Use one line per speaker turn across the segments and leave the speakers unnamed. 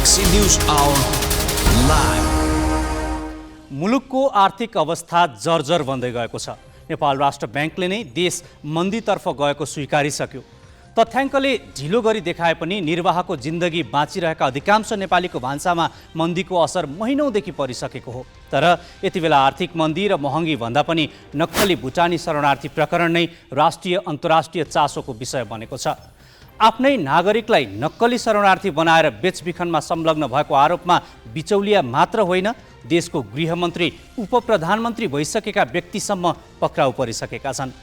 Galaxy News Hour live.
मुलुकको आर्थिक अवस्था जर्जर बन्दै गएको छ। नेपाल राष्ट्र ब्याङ्कले नै देश मन्दीतर्फ गएको स्वीकारिसक्यो। तथ्याङ्कले ढिलो गरी देखाए पनि निर्वाहको जिन्दगी बाँचिरहेका अधिकांश नेपालीको भान्सामा मन्दीको असर महिनौदेखि परिसकेको हो। तर यति बेला आर्थिक मन्दी र महँगी भन्दा पनि नक्कली भुटानी शरणार्थी प्रकरण नै राष्ट्रिय अन्तर्राष्ट्रिय चासोको विषय बनेको छ। आफ्नै नागरिकलाई नक्कली शरणार्थी बनाएर बेचबिखनमा संलग्न भएको आरोपमा बिचौलिया मात्र होइन, देशको गृहमन्त्री उपप्रधानमन्त्री भइसकेका व्यक्तिसम्म पक्राउ परिसकेका छन्।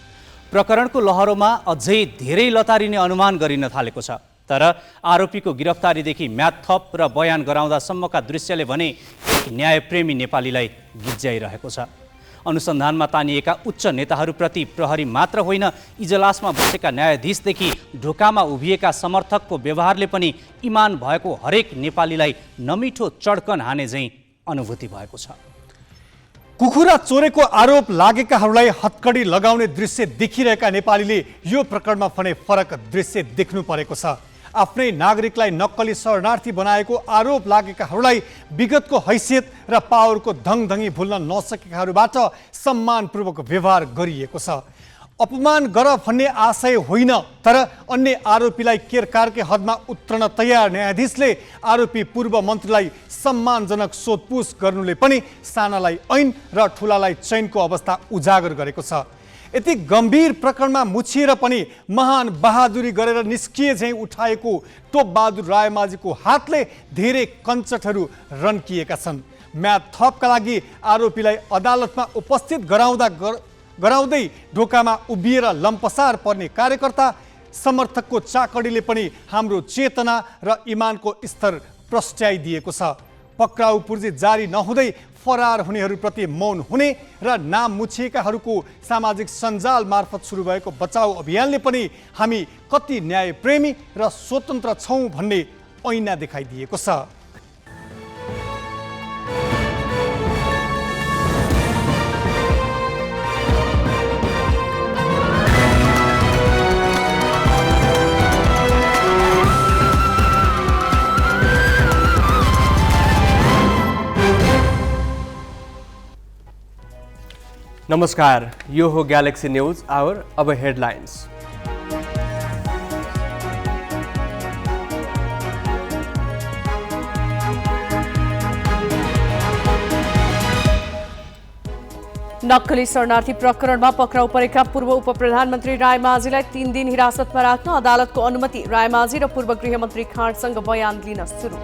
प्रकरणको लहरोमा अझै धेरै लतारिने अनुमान गरिन थालेको छ। तर आरोपीको गिरफ्तारीदेखि म्याद थप र बयान गराउँदासम्मका दृश्यले भने एक न्यायप्रेमी नेपालीलाई गिज्याइरहेको छ। अनुसन्धानमा तानिएका उच्च नेताहरूप्रति प्रहरी मात्र होइन, इजलासमा बसेका न्यायाधीशदेखि ढोकामा उभिएका समर्थकको व्यवहारले पनि इमान भएको हरेक नेपालीलाई नमिठो चड्कन हाने झैँ अनुभूति भएको छ।
कुखुरा चोरेको आरोप लागेकाहरूलाई हत्कडी लगाउने दृश्य देखिरहेका नेपालीले यो प्रकरणमा भने फरक दृश्य देख्नु परेको छ। आफ्नै नागरिकलाई नक्कली शरणार्थी बनाएको आरोप लागेकाहरूलाई विगतको हैसियत र पावरको धङधङी भुल्न नसकेकाहरूबाट सम्मानपूर्वक व्यवहार गरिएको छ। अपमान गर भन्ने आशय होइन, तर अन्य आरोपीलाई केरकारकै हदमा उत्रन तयार न्यायाधीशले आरोपी पूर्व मन्त्रीलाई सम्मानजनक सोधपुछ गर्नुले पनि सानालाई ऐन र ठुलालाई चैनको अवस्था उजागर गरेको छ। यति गम्भीर प्रकरणमा मुछिएर पनि महान बहादुरी गरेर निस्किए झैँ उठाएको टोपबहादुर रायमाझीको हातले धेरै कञ्चटहरू रन्किएका छन्। म्याद थपका लागि आरोपीलाई अदालतमा उपस्थित गराउँदै ढोकामा उभिएर लम्पसार पर्ने कार्यकर्ता समर्थकको चाकडीले पनि हाम्रो चेतना र इमानको स्तर प्रस्ट्याइदिएको छ। पक्राउ पूर्जी जारी नहुँदै फरार हुनेहरूप्रति मौन हुने र नाम मुछिएकाहरूको सामाजिक सञ्जाल मार्फत सुरु भएको बचाउ अभियानले पनि हामी कति न्यायप्रेमी र स्वतन्त्र छौँ भन्ने ऐना देखाइदिएको छ।
नमस्कार, यो हो ग्यालेक्सी न्यूज आवर। अब हेडलाइन्स।
नक्कली शरणार्थी प्रकरणमा पक्राउ परेका पूर्व उपप्रधानमन्त्री रायमाझीलाई 3 दिन हिरासतमा राख्न अदालतको अनुमति। रायमाझी र पूर्व गृहमन्त्री खाँडसँग बयान लिन सुरु।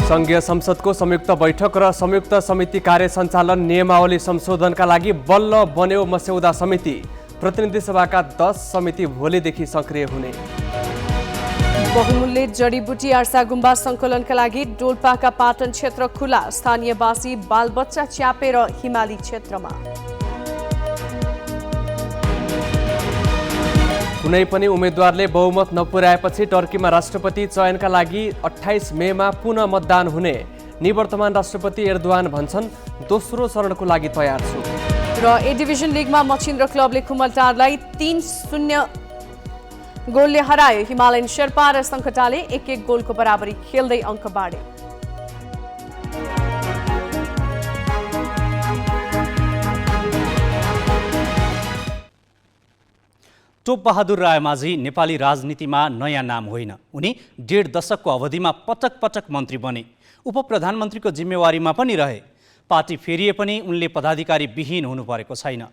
संघीय संसदको संयुक्त बैठक र संयुक्त समिति कार्य सञ्चालन नियमावली संशोधनका लागि बल्ल बन्यो मस्यौदा समिति। प्रतिनिधि सभाका 10 समिति भोलिदेखि सक्रिय हुने।
बहुमूल्य जडीबुटी आर्सा गुम्बा सङ्कलनका लागि डोल्पाका पाटन क्षेत्र खुला। स्थानीयवासी बालबच्चा च्यापेर हिमाली क्षेत्रमा।
कुनै पनि उम्मेदवारले बहुमत नपुर्याएपछि टर्कीमा राष्ट्रपति चयनका लागि 28 मेमा पुनः मतदान हुने। निवर्तमान राष्ट्रपति एर्दोआन भन्छन्, दोस्रो चरणको लागि तयार छु।
र ए डिभिजन लिगमा मछिन्द्र क्लबले कुमलटारलाई 3-0 गोलले हरायो। हिमालयन शेर्पा र सङ्कटाले 1-1 गोलको बराबरी खेल्दै अङ्क बाँडे।
टोपबहादुर रायमाझी नेपाली राजनीतिमा नयाँ नाम होइन। उनी 1.5 दशकको अवधिमा पटक पटक मन्त्री बने, उपप्रधानमन्त्रीको जिम्मेवारीमा पनि रहे। पार्टी फेरिए पनि उनले पदाधिकारी विहीन हुनु परेको छैन।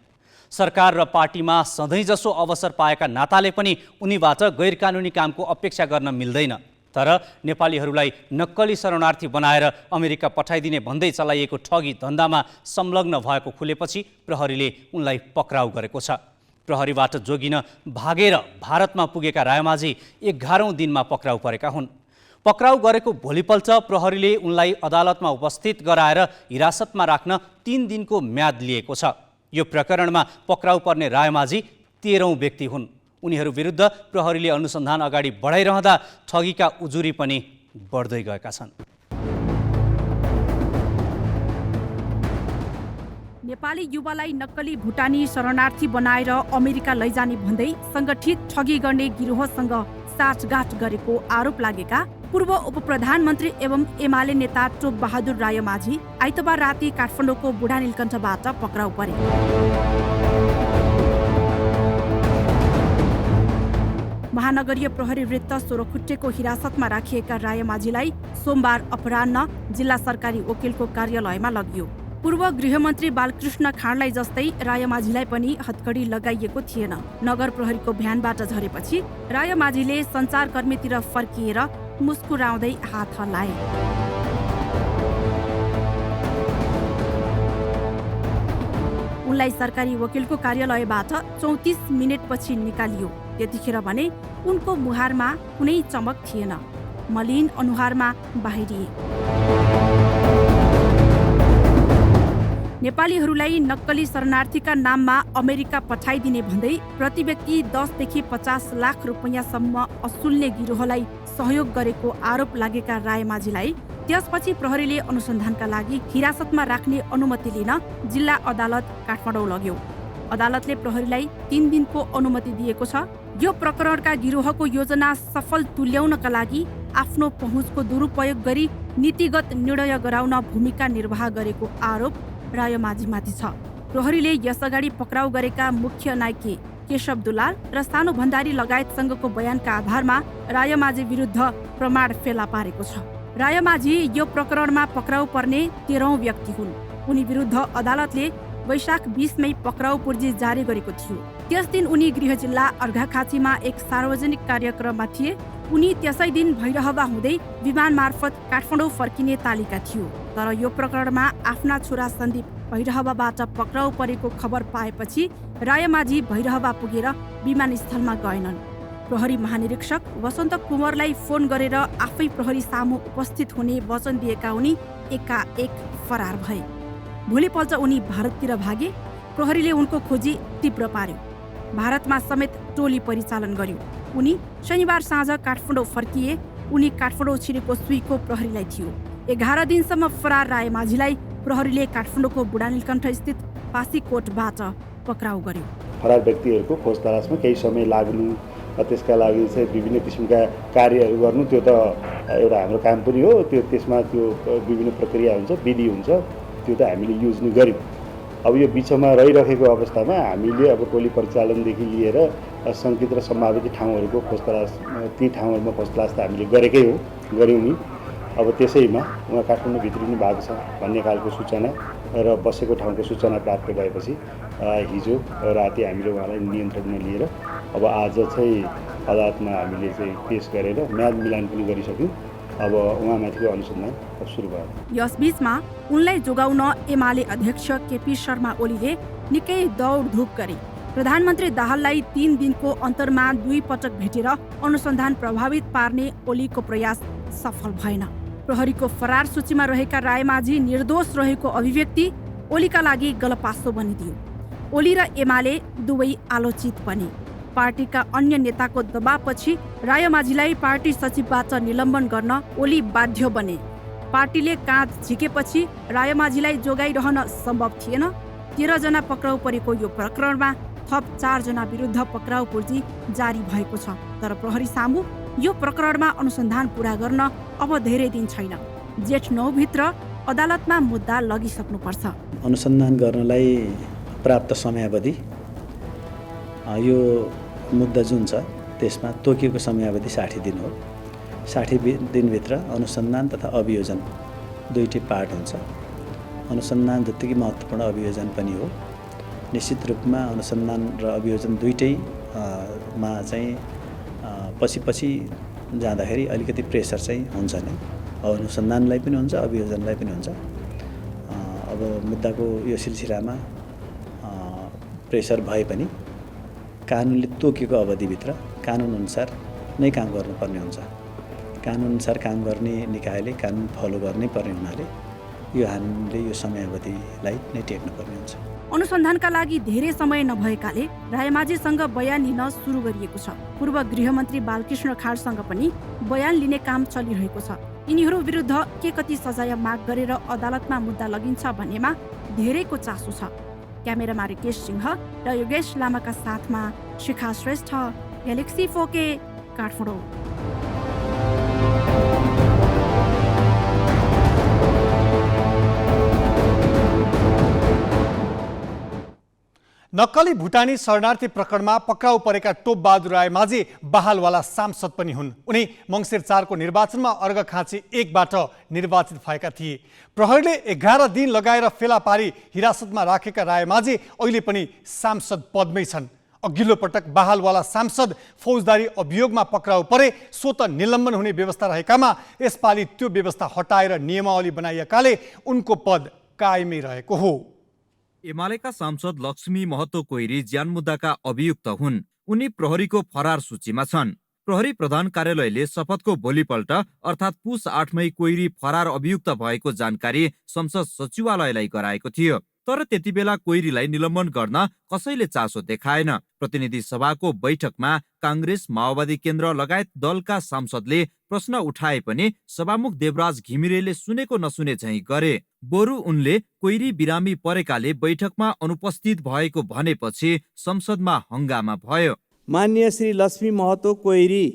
सरकार र पार्टीमा सधैँजसो अवसर पाएका नाताले पनि उनीबाट गैरकानुनी कामको अपेक्षा गर्न मिल्दैन। तर नेपालीहरूलाई नक्कली शरणार्थी बनाएर अमेरिका पठाइदिने भन्दै चलाइएको ठगी धन्दामा संलग्न भएको खुलेपछि प्रहरीले उनलाई पक्राउ गरेको छ। प्रहरीबाट जोगिन भागेर भारतमा पुगेका रायमाझी 11औं दिनमा पक्राउ परेका हुन्। पक्राउ गरेको भोलिपल्ट प्रहरीले उनलाई अदालतमा उपस्थित गराएर हिरासतमा राख्न 3 दिनको म्याद लिएको छ। यो प्रकरणमा पक्राउ पर्ने रायमाझी 13औं व्यक्ति हुन्। उनीहरू विरुद्ध प्रहरीले अनुसन्धान अगाडि बढाइरहँदा ठगीका उजुरी पनि बढ्दै गएका छन्।
नेपाली युवालाई नक्कली भुटानी शरणार्थी बनाएर अमेरिका लैजाने भन्दै संगठित ठगी गर्ने गिरोहसँग साठगाँठ गरेको आरोप लागेका पूर्व उपप्रधानमन्त्री एवं एमाले नेता टोप बहादुर रायमाझी आइतबार राति काठमाडौँको बुढा नीलकण्ठबाट पक्राउ परे। महानगरीय प्रहरी वृत्त सोह्रखुट्टेको हिरासतमा राखिएका रायमाझीलाई सोमबार अपराह्न जिल्ला सरकारी वकिलको कार्यालयमा लगियो। पूर्व गृहमन्त्री बालकृष्ण खाँडलाई जस्तै रायमाझीलाई पनि हत्कडी लगाइएको थिएन। नगर प्रहरीको भ्यानबाट झरेपछि रायमाझीले सञ्चारकर्मीतिर फर्किएर मुस्कुराउँदै हात हल्लाए। उनलाई सरकारी वकिलको कार्यालयबाट 34 मिनेटपछि निकालियो। त्यतिखेर भने उनको मुहारमा कुनै चमक थिएन, मलिन अनुहारमा बाहिरिए। नेपालीहरूलाई नक्कली शरणार्थीका नाममा अमेरिका पठाइदिने भन्दै प्रति व्यक्ति 10 देखि 50 लाख रुपैयाँसम्म असुल्ने गिरोहलाई सहयोग गरेको आरोप लागेका रायमाझीलाई त्यसपछि प्रहरीले अनुसन्धानका लागि हिरासतमा राख्ने अनुमति लिन जिल्ला अदालत काठमाडौँ लग्यो। अदालतले प्रहरीलाई 3 दिनको अनुमति दिएको छ। यो प्रकरणका गिरोहको योजना सफल तुल्याउनका लागि आफ्नो पहुँचको दुरुपयोग गरी नीतिगत निर्णय गराउन भूमिका निर्वाह गरेको आरोप रायमाझीमाथि छ। प्रहरीले यसअगाडि पक्राउ गरेका मुख्य नायके केशव दुलाल र सानो भण्डारी लगायतसँगको बयानका आधारमा रायमाझी विरुद्ध प्रमाण फेला पारेको छ। रायमाझी यो प्रकरणमा पक्राउ पर्ने 13औं व्यक्ति हुन्। उनी विरुद्ध अदालतले वैशाख 20 मई पक्राउ पूर्जी जारी गरेको थियो। त्यस दिन उनी गृह जिल्ला अर्घाखाँचीमा एक सार्वजनिक कार्यक्रममा थिए। उनी त्यसै दिन भैरहवा हुँदै विमान मार्फत काठमाडौँ फर्किने तालिका थियो। तर यो प्रकरणमा आफ्ना छोरा सन्दीप भैरहवाबाट पक्राउ परेको खबर पाएपछि रायमाझी भैरहवा पुगेर विमानस्थलमा गएनन्। प्रहरी महानिरीक्षक वसन्त कुँवरलाई फोन गरेर आफै प्रहरी सामु उपस्थित हुने वचन दिएका उनी एकाएक फरार भए। भोलिपल्ट उनी भारततिर भागे। प्रहरीले उनको खोजी तीव्र पार्यो। भारतमा समेत टोली परिचालन गर्यो। उनी शनिबार साँझ काठमाडौँ फर्किए। उनी काठमाडौँ छिरेको सुईको प्रहरीलाई थियो। 11 दिनसम्म फरार रायमाझीलाई प्रहरीले काठमाडौँको बुढा नीलकण्ठ स्थित पासीकोटबाट पक्राउ गर्यो।
फरार व्यक्तिहरूको खोज तलासमा केही समय लाग्नु, त्यसका लागि चाहिँ विभिन्न किसिमका कार्यहरू गर्नु, त्यो त एउटा हाम्रो काम पनि हो। त्यसमा त्यो विभिन्न प्रक्रिया हुन्छ, विधि हुन्छ, त्यो त हामीले युज नै गऱ्यौँ। अब यो बिचमा रहिरहेको अवस्थामा हामीले अब टोली परिचालनदेखि लिएर सङ्कित र सम्भावित ठाउँहरूको खोज तलास, ती ठाउँहरूमा खोज तलास त हामीले गऱ्यौँ नि। अब त्यसैमा उहाँ काठमाडौँ भित्रिनु भएको छ भन्ने खालको सूचना र बसेको ठाउँको सूचना प्राप्त भएपछि हिजो राति हामीले उहाँलाई नियन्त्रणमा लिएर अब आज चाहिँ अदालतमा हामीले चाहिँ पेश गरेर म्याद मिलान पनि गरिसक्यौँ। अब उहाँमाथिको अनुसन्धान सुरु भयो।
यसबीचमा उनलाई जोगाउन एमाले अध्यक्ष केपी शर्मा ओलीले निकै दौडधुप गरे। प्रधानमन्त्री दाहाललाई 3 दिनको अन्तरमा 2 पटक भेटेर अनुसन्धान प्रभावित पार्ने ओलीको प्रयास सफल भएन। प्रहरीको फरार सूचीमा रहेका रायमाझी निर्दोष रहेको अभिव्यक्ति ओलीका लागि गलपासो बनिदियो। ओली र एमाले दुवै आलोचित बने। पार्टीका अन्य नेताको दबावपछि रायमाझीलाई पार्टी सचिवबाट निलम्बन गर्न ओली बाध्य बने। पार्टीले काँध झिकेपछि रायमाझीलाई जोगाइरहन सम्भव थिएन। 13 जना पक्राउ परेको यो प्रकरणमा थप 4 जना विरुद्ध पक्राउ पूर्जी जारी भएको छ। तर प्रहरी सामु यो प्रकरणमा अनुसन्धान पूरा गर्न अब धेरै दिन छैन। जेठ 9 भित्र अदालतमा मुद्दा लगिसक्नुपर्छ।
अनुसन्धान गर्नलाई प्राप्त समयावधि यो मुद्दा जुन छ त्यसमा तोकिएको समयावधि 60 दिन हो। 60 दिनभित्र अनुसन्धान तथा अभियोजन दुईटै पार्ट हुन्छ। अनुसन्धान जत्तिकै महत्त्वपूर्ण अभियोजन पनि हो। निश्चित रूपमा अनुसन्धान र अभियोजन दुईटैमा चाहिँ पछि जाँदाखेरि अलिकति प्रेसर चाहिँ हुन्छ नै। अनुसन्धानलाई पनि हुन्छ, अभियोजनलाई पनि हुन्छ। अब मुद्दाको यो सिलसिलामा प्रेसर भए पनि कानुनले तोकेको अवधिभित्र कानुनअनुसार नै काम गर्नुपर्ने हुन्छ। कानुनअनुसार काम गर्ने निकायले कानुन फलो गर्नै पर्ने हुनाले यो हामीले यो समयावधिलाई नै टेक्नुपर्ने हुन्छ।
अनुसन्धानका लागि धेरै समय नभएकाले रायमाझीसँग बयान लिन सुरु गरिएको छ। पूर्व गृहमन्त्री बालकृष्ण खाँडसँग पनि बयान लिने काम चलिरहेको छ। यिनीहरू विरुद्ध के कति सजाय माग गरेर अदालतमा मुद्दा लगिन्छ भन्नेमा धेरैको चासो छ। क्यामेरामा रिकेश सिंह र योगेश लामाका साथमा शिखा श्रेष्ठ, ग्यालेक्सी 4K, काठमाडौँ।
नक्कली भुटानी शरणार्थी प्रकरणमा पक्राउ परेका टोपबहादुर रायमाझी बहालवाला सांसद पनि हुन्। उनी मङ्सिर 4 को निर्वाचनमा अर्घखाँची 1बाट निर्वाचित भएका थिए। प्रहरीले 11 दिन लगाएर फेला पारी हिरासतमा राखेका रायमाझी अहिले पनि सांसद पदमै छन्। अघिल्लो पटक बहालवाला सांसद फौजदारी अभियोगमा पक्राउ परे स्वत निलम्बन हुने व्यवस्था रहेकामा यसपालि त्यो व्यवस्था हटाएर नियमावली बनाइएकाले उनको पद कायमै रहेको हो।
एमालेका सांसद लक्ष्मी महतो कोइरी ज्यान मुद्दाका अभियुक्त हुन्। उनी प्रहरीको फरार सूचीमा छन्। प्रहरी प्रधान कार्यालयले शपथको भोलिपल्ट अर्थात् पुस 8 मई कोइरी फरार अभियुक्त भएको जानकारी संसद सचिवालयलाई गराएको थियो। तर त्यति बेला कोइरीलाई निलम्बन गर्न कसैले चासो देखाएन। प्रतिनिधि सभाको बैठकमा काङ्ग्रेस, माओवादी केन्द्र लगायत दलका सांसदले प्रश्न उठाए पनि सभामुख देवराज घिमिरेले सुनेको नसुने झैं गरे। बरु उनले कोइरी बिरामी परेकाले बैठकमा अनुपस्थित भएको भनेपछि संसदमा हंगामा भयो।
माननीय श्री लक्ष्मी महतो कोइरी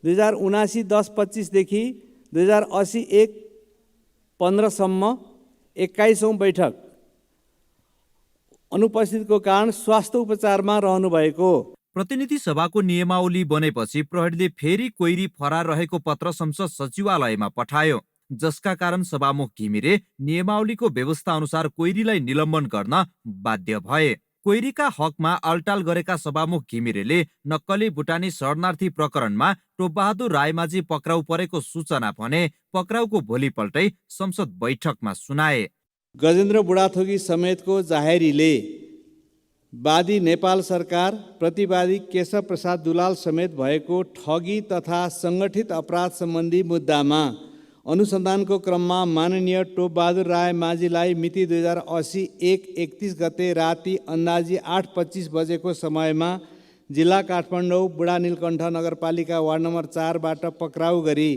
2079-10-25 देखि 2080-1-15 सम्म 21औं बैठक अनुपस्थितको कारण स्वास्थ्य उपचारमा रहनु भएको।
प्रतिनिधि सभाको नियमावली बनेपछि प्रहरीले फेरि कोइरी फरार रहेको पत्र संसद सचिवालयमा पठायो, जसका कारण सभामुख घिमिरे नियमावलीको व्यवस्था अनुसार कोइरीलाई निलम्बन गर्न बाध्य भए। कोइरीका हकमा अल्टाल गरेका सभामुख घिमिरेले नक्कली भुटानी शरणार्थी प्रकरणमा टोपबहादुर रायमाझी पक्राउ परेको सूचना भने पक्राउको भोलिपल्टै संसद बैठकमा सुनाए।
गजेन्द्र बुढाथोकी समेतको जाहेरीले वादी नेपाल सरकार, प्रतिवादी केशव प्रसाद दुलाल समेत भएको ठगी तथा सङ्गठित अपराध सम्बन्धी मुद्दामा अनुसन्धानको क्रममा माननीय टोपबहादुर रायमाझीलाई मिति 2080-1-31 गते राति अन्दाजी 8:25 बजेको समयमा जिल्ला काठमाडौँ बुढा नीलकण्ठ नगरपालिका वार्ड नम्बर 4बाट पक्राउ गरी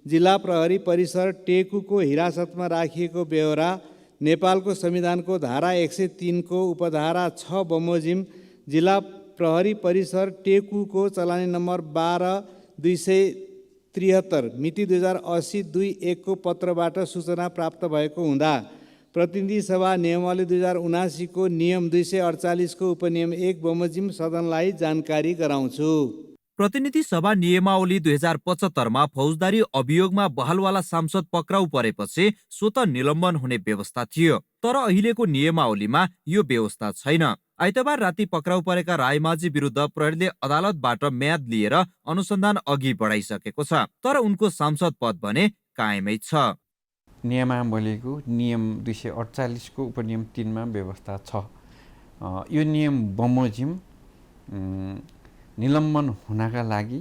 जिल्ला प्रहरी परिसर टेकुको हिरासतमा राखिएको बेहोरा नेपालको संविधानको धारा 103 को उपधारा 6 बमोजिम जिल्ला प्रहरी परिसर टेकुको चलानी नम्बर 12-273 मिति 2080-2-1 को पत्रबाट सूचना प्राप्त भएको हुँदा प्रतिनिधि सभा नियमावली 2079 को नियम 248 को उपनियम 1 बमोजिम सदनलाई जानकारी गराउँछु।
प्रतिनिधि सभा नियमावली 2075 मा फौजदारी अभियोगमा बहालवाला सांसद पक्राउ परेपछि स्वत निलम्बन हुने व्यवस्था थियो। तर अहिलेको नियमावलीमा यो व्यवस्था छैन। आइतबार राति पक्राउ परेका रायमाझी विरुद्ध प्रहरीले अदालतबाट म्याद लिएर अनुसन्धान अघि बढाइसकेको छ। तर उनको सांसद पद भने कायमै छ।
नियमावलीको नियम 248 को उपनियम 3 मा व्यवस्था छ। यो नियम बमोजिम निलम्बन हुनका लागि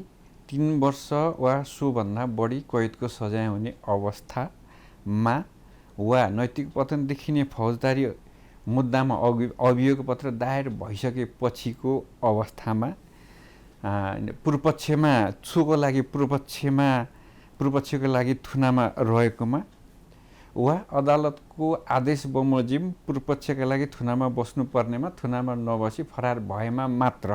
3 वर्ष वा सोभन्दा बढी कैदको सजाय हुने अवस्थामा वा नैतिक पतन देखिने फौजदारी मुद्दामा अभियोग पत्र दायर भइसकेपछिको अवस्थामा पूर्वपक्षमा छुको लागि पूर्वपक्षको लागि थुनामा रहेकोमा वा अदालतको आदेश बमोजिम पूर्वपक्षका लागि थुनामा बस्नु पर्नेमा थुनामा नबसी फरार भएमा मात्र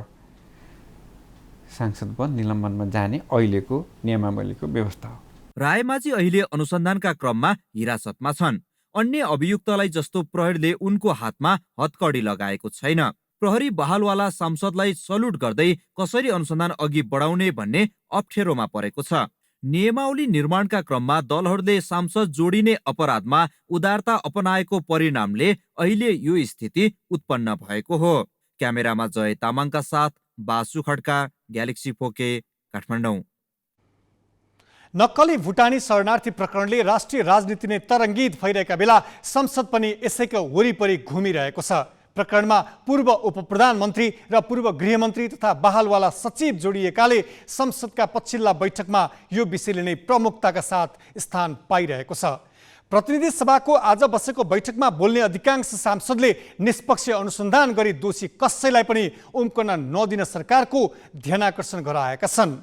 सांसद पद निलम्बनमा जाने अहिलेको नियमावलीको व्यवस्था हो।
रायमाझी अहिले अनुसन्धानका क्रममा हिरासतमा छन्। अन्य अभियुक्तलाई जस्तो प्रहरीले उनको हातमा हतकडी लगाएको छैन। प्रहरी बहालवाला सांसदलाई सल्युट गर्दै कसरी अनुसन्धान अघि बढाउने भन्ने अप्ठ्यारोमा परेको छ। नियमावली निर्माणका क्रममा दलहरूले सांसद जोडिने अपराधमा उदारता अपनाएको परिणामले अहिले यो स्थिति उत्पन्न भएको हो। क्यामेरामा जय तामाङका साथ बासु खड्का, ग्यालेक्सी फोके, काठमाडौँ।
नक्कली भुटानी शरणार्थी प्रकरणले राष्ट्रिय राजनीति नै तरङ्गित भइरहेका बेला संसद पनि यसैको वरिपरि घुमिरहेको छ। प्रकरणमा पूर्व उपप्रधानमन्त्री र पूर्व गृहमन्त्री तथा बहालवाला सचिव जोडिएकाले संसदका पछिल्ला बैठकमा यो विषयले नै प्रमुखताका साथ स्थान पाइरहेको छ। प्रतिनिधि सभाको आज बसेको बैठकमा बोल्ने अधिकांश सांसदले निष्पक्ष अनुसन्धान गरी दोषी कसैलाई पनि उम्कन नदिन सरकारको ध्यानाकर्षण गराएका छन्।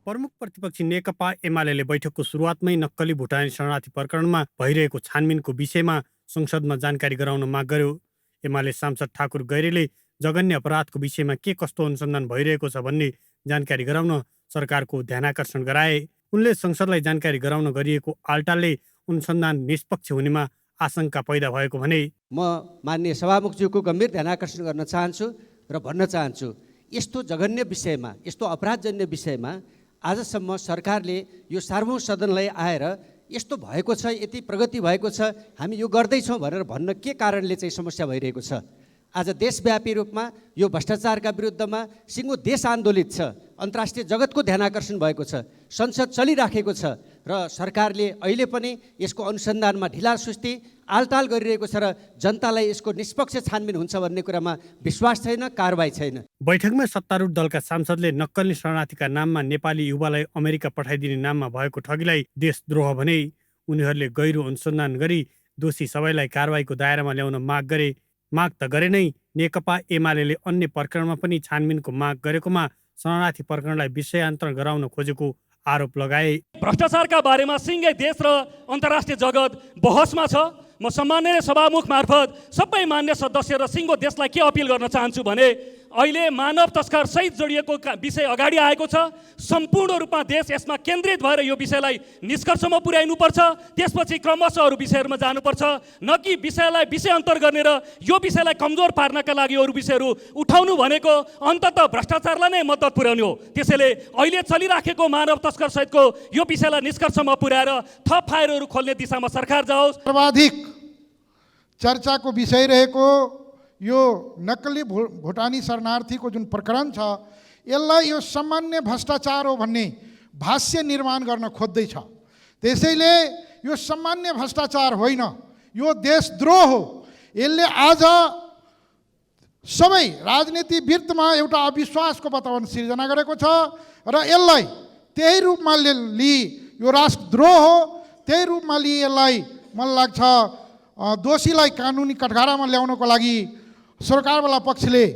प्रमुख प्रतिपक्षी नेकपा एमाले बैठकको सुरुवातमै नक्कली भुटानी शरणार्थी प्रकरणमा भइरहेको छानबिनको विषयमा संसदमा जानकारी गराउन माग गर्यो। एमाले सांसद ठाकुर गैरेले जघन्य अपराधको विषयमा के कस्तो अनुसन्धान भइरहेको छ भन्ने जानकारी गराउन सरकारको ध्यानाकर्षण गराए। उनले संसदलाई जानकारी गराउन गरिएको आल्टालले अनुसन्धान निष्पक्ष हुनेमा आशंका पैदा भएको भने
म माननीय सभामुखज्यूको गम्भीर ध्यानाकर्षण गर्न चाहन्छु र भन्न चाहन्छु, यस्तो जघन्य विषयमा, यस्तो अपराधजन्य विषयमा आजसम्म सरकारले यो सार्वभौम सदनलाई आएर यस्तो भएको छ, यति प्रगति भएको छ, हामी यो गर्दैछौँ भनेर भन्न के कारणले चाहिँ समस्या भइरहेको छ। आज देशव्यापी रूपमा यो भ्रष्टाचारका विरुद्धमा सिङ्गो देश आन्दोलित छ, अन्तर्राष्ट्रिय जगतको ध्यानाकर्षण भएको छ, संसद चलिराखेको छ र सरकारले अहिले पनि यसको अनुसन्धानमा ढिलासुस्ती आलटाल गरिरहेको छ र जनतालाई यसको निष्पक्ष छानबिन हुन्छ भन्ने कुरामा विश्वास छैन, कारबाही छैन।
बैठकमा सत्तारूढ दलका सांसदले नक्कली शरणार्थीका नाममा नेपाली युवालाई अमेरिका पठाइदिने नाममा भएको ठगीलाई देशद्रोह भने उनीहरूले गहिरो अनुसन्धान गरी दोषी सबैलाई कारबाहीको दायरामा ल्याउन माग त गरे नै नेकपा एमाले अन्य प्रकरणमा पनि छानबिनको माग गरेकोमा शरणार्थी प्रकरणलाई विषयान्तरण गराउन खोजेको आरोप लगाए।
भ्रष्टाचारका बारेमा सिङ्गै देश र अन्तर्राष्ट्रिय जगत बहसमा छ। म सम्माननीय सभामुख मार्फत सबै मान्य सदस्य र सिङ्गो देशलाई के अपिल गर्न चाहन्छु भने अहिले मानव तस्कर सहित जोडिएको विषय अगाडि आएको छ। सम्पूर्ण रूपमा देश यसमा केन्द्रित भएर यो विषयलाई निष्कर्षमा पुर्याइनुपर्छ, त्यसपछि क्रमशः अरू विषयहरूमा जानुपर्छ, न कि विषयलाई विषयान्तर गर्ने र यो विषयलाई कमजोर पार्नका लागि अरू विषयहरू उठाउनु भनेको अन्ततः भ्रष्टाचारलाई नै मद्दत पुर्याउने हो। त्यसैले अहिले चलिराखेको मानव तस्कर सहितको यो विषयलाई निष्कर्षमा पुर्याएर थप फाइलहरू खोल्ने दिशामा सरकार जाओस्।
सर्वाधिक चर्चाको विषय रहेको यो नक्कली भुटानी शरणार्थीको जुन प्रकरण छ, यसलाई यो सामान्य भ्रष्टाचार हो भन्ने भाष्य निर्माण गर्न खोज्दैछ। त्यसैले यो सामान्य भ्रष्टाचार होइन, यो देशद्रोह हो। यसले आज सबै राजनीति वृत्तमा एउटा अविश्वासको वातावरण सिर्जना गरेको छ र यसलाई त्यही रूपमा लिई यो राष्ट्रद्रोह हो। त्यही रूपमा लिई यसलाई मलाई लाग्छ दोषीलाई कानुनी कठघरामा ल्याउनको लागि सरकारवाला पक्षले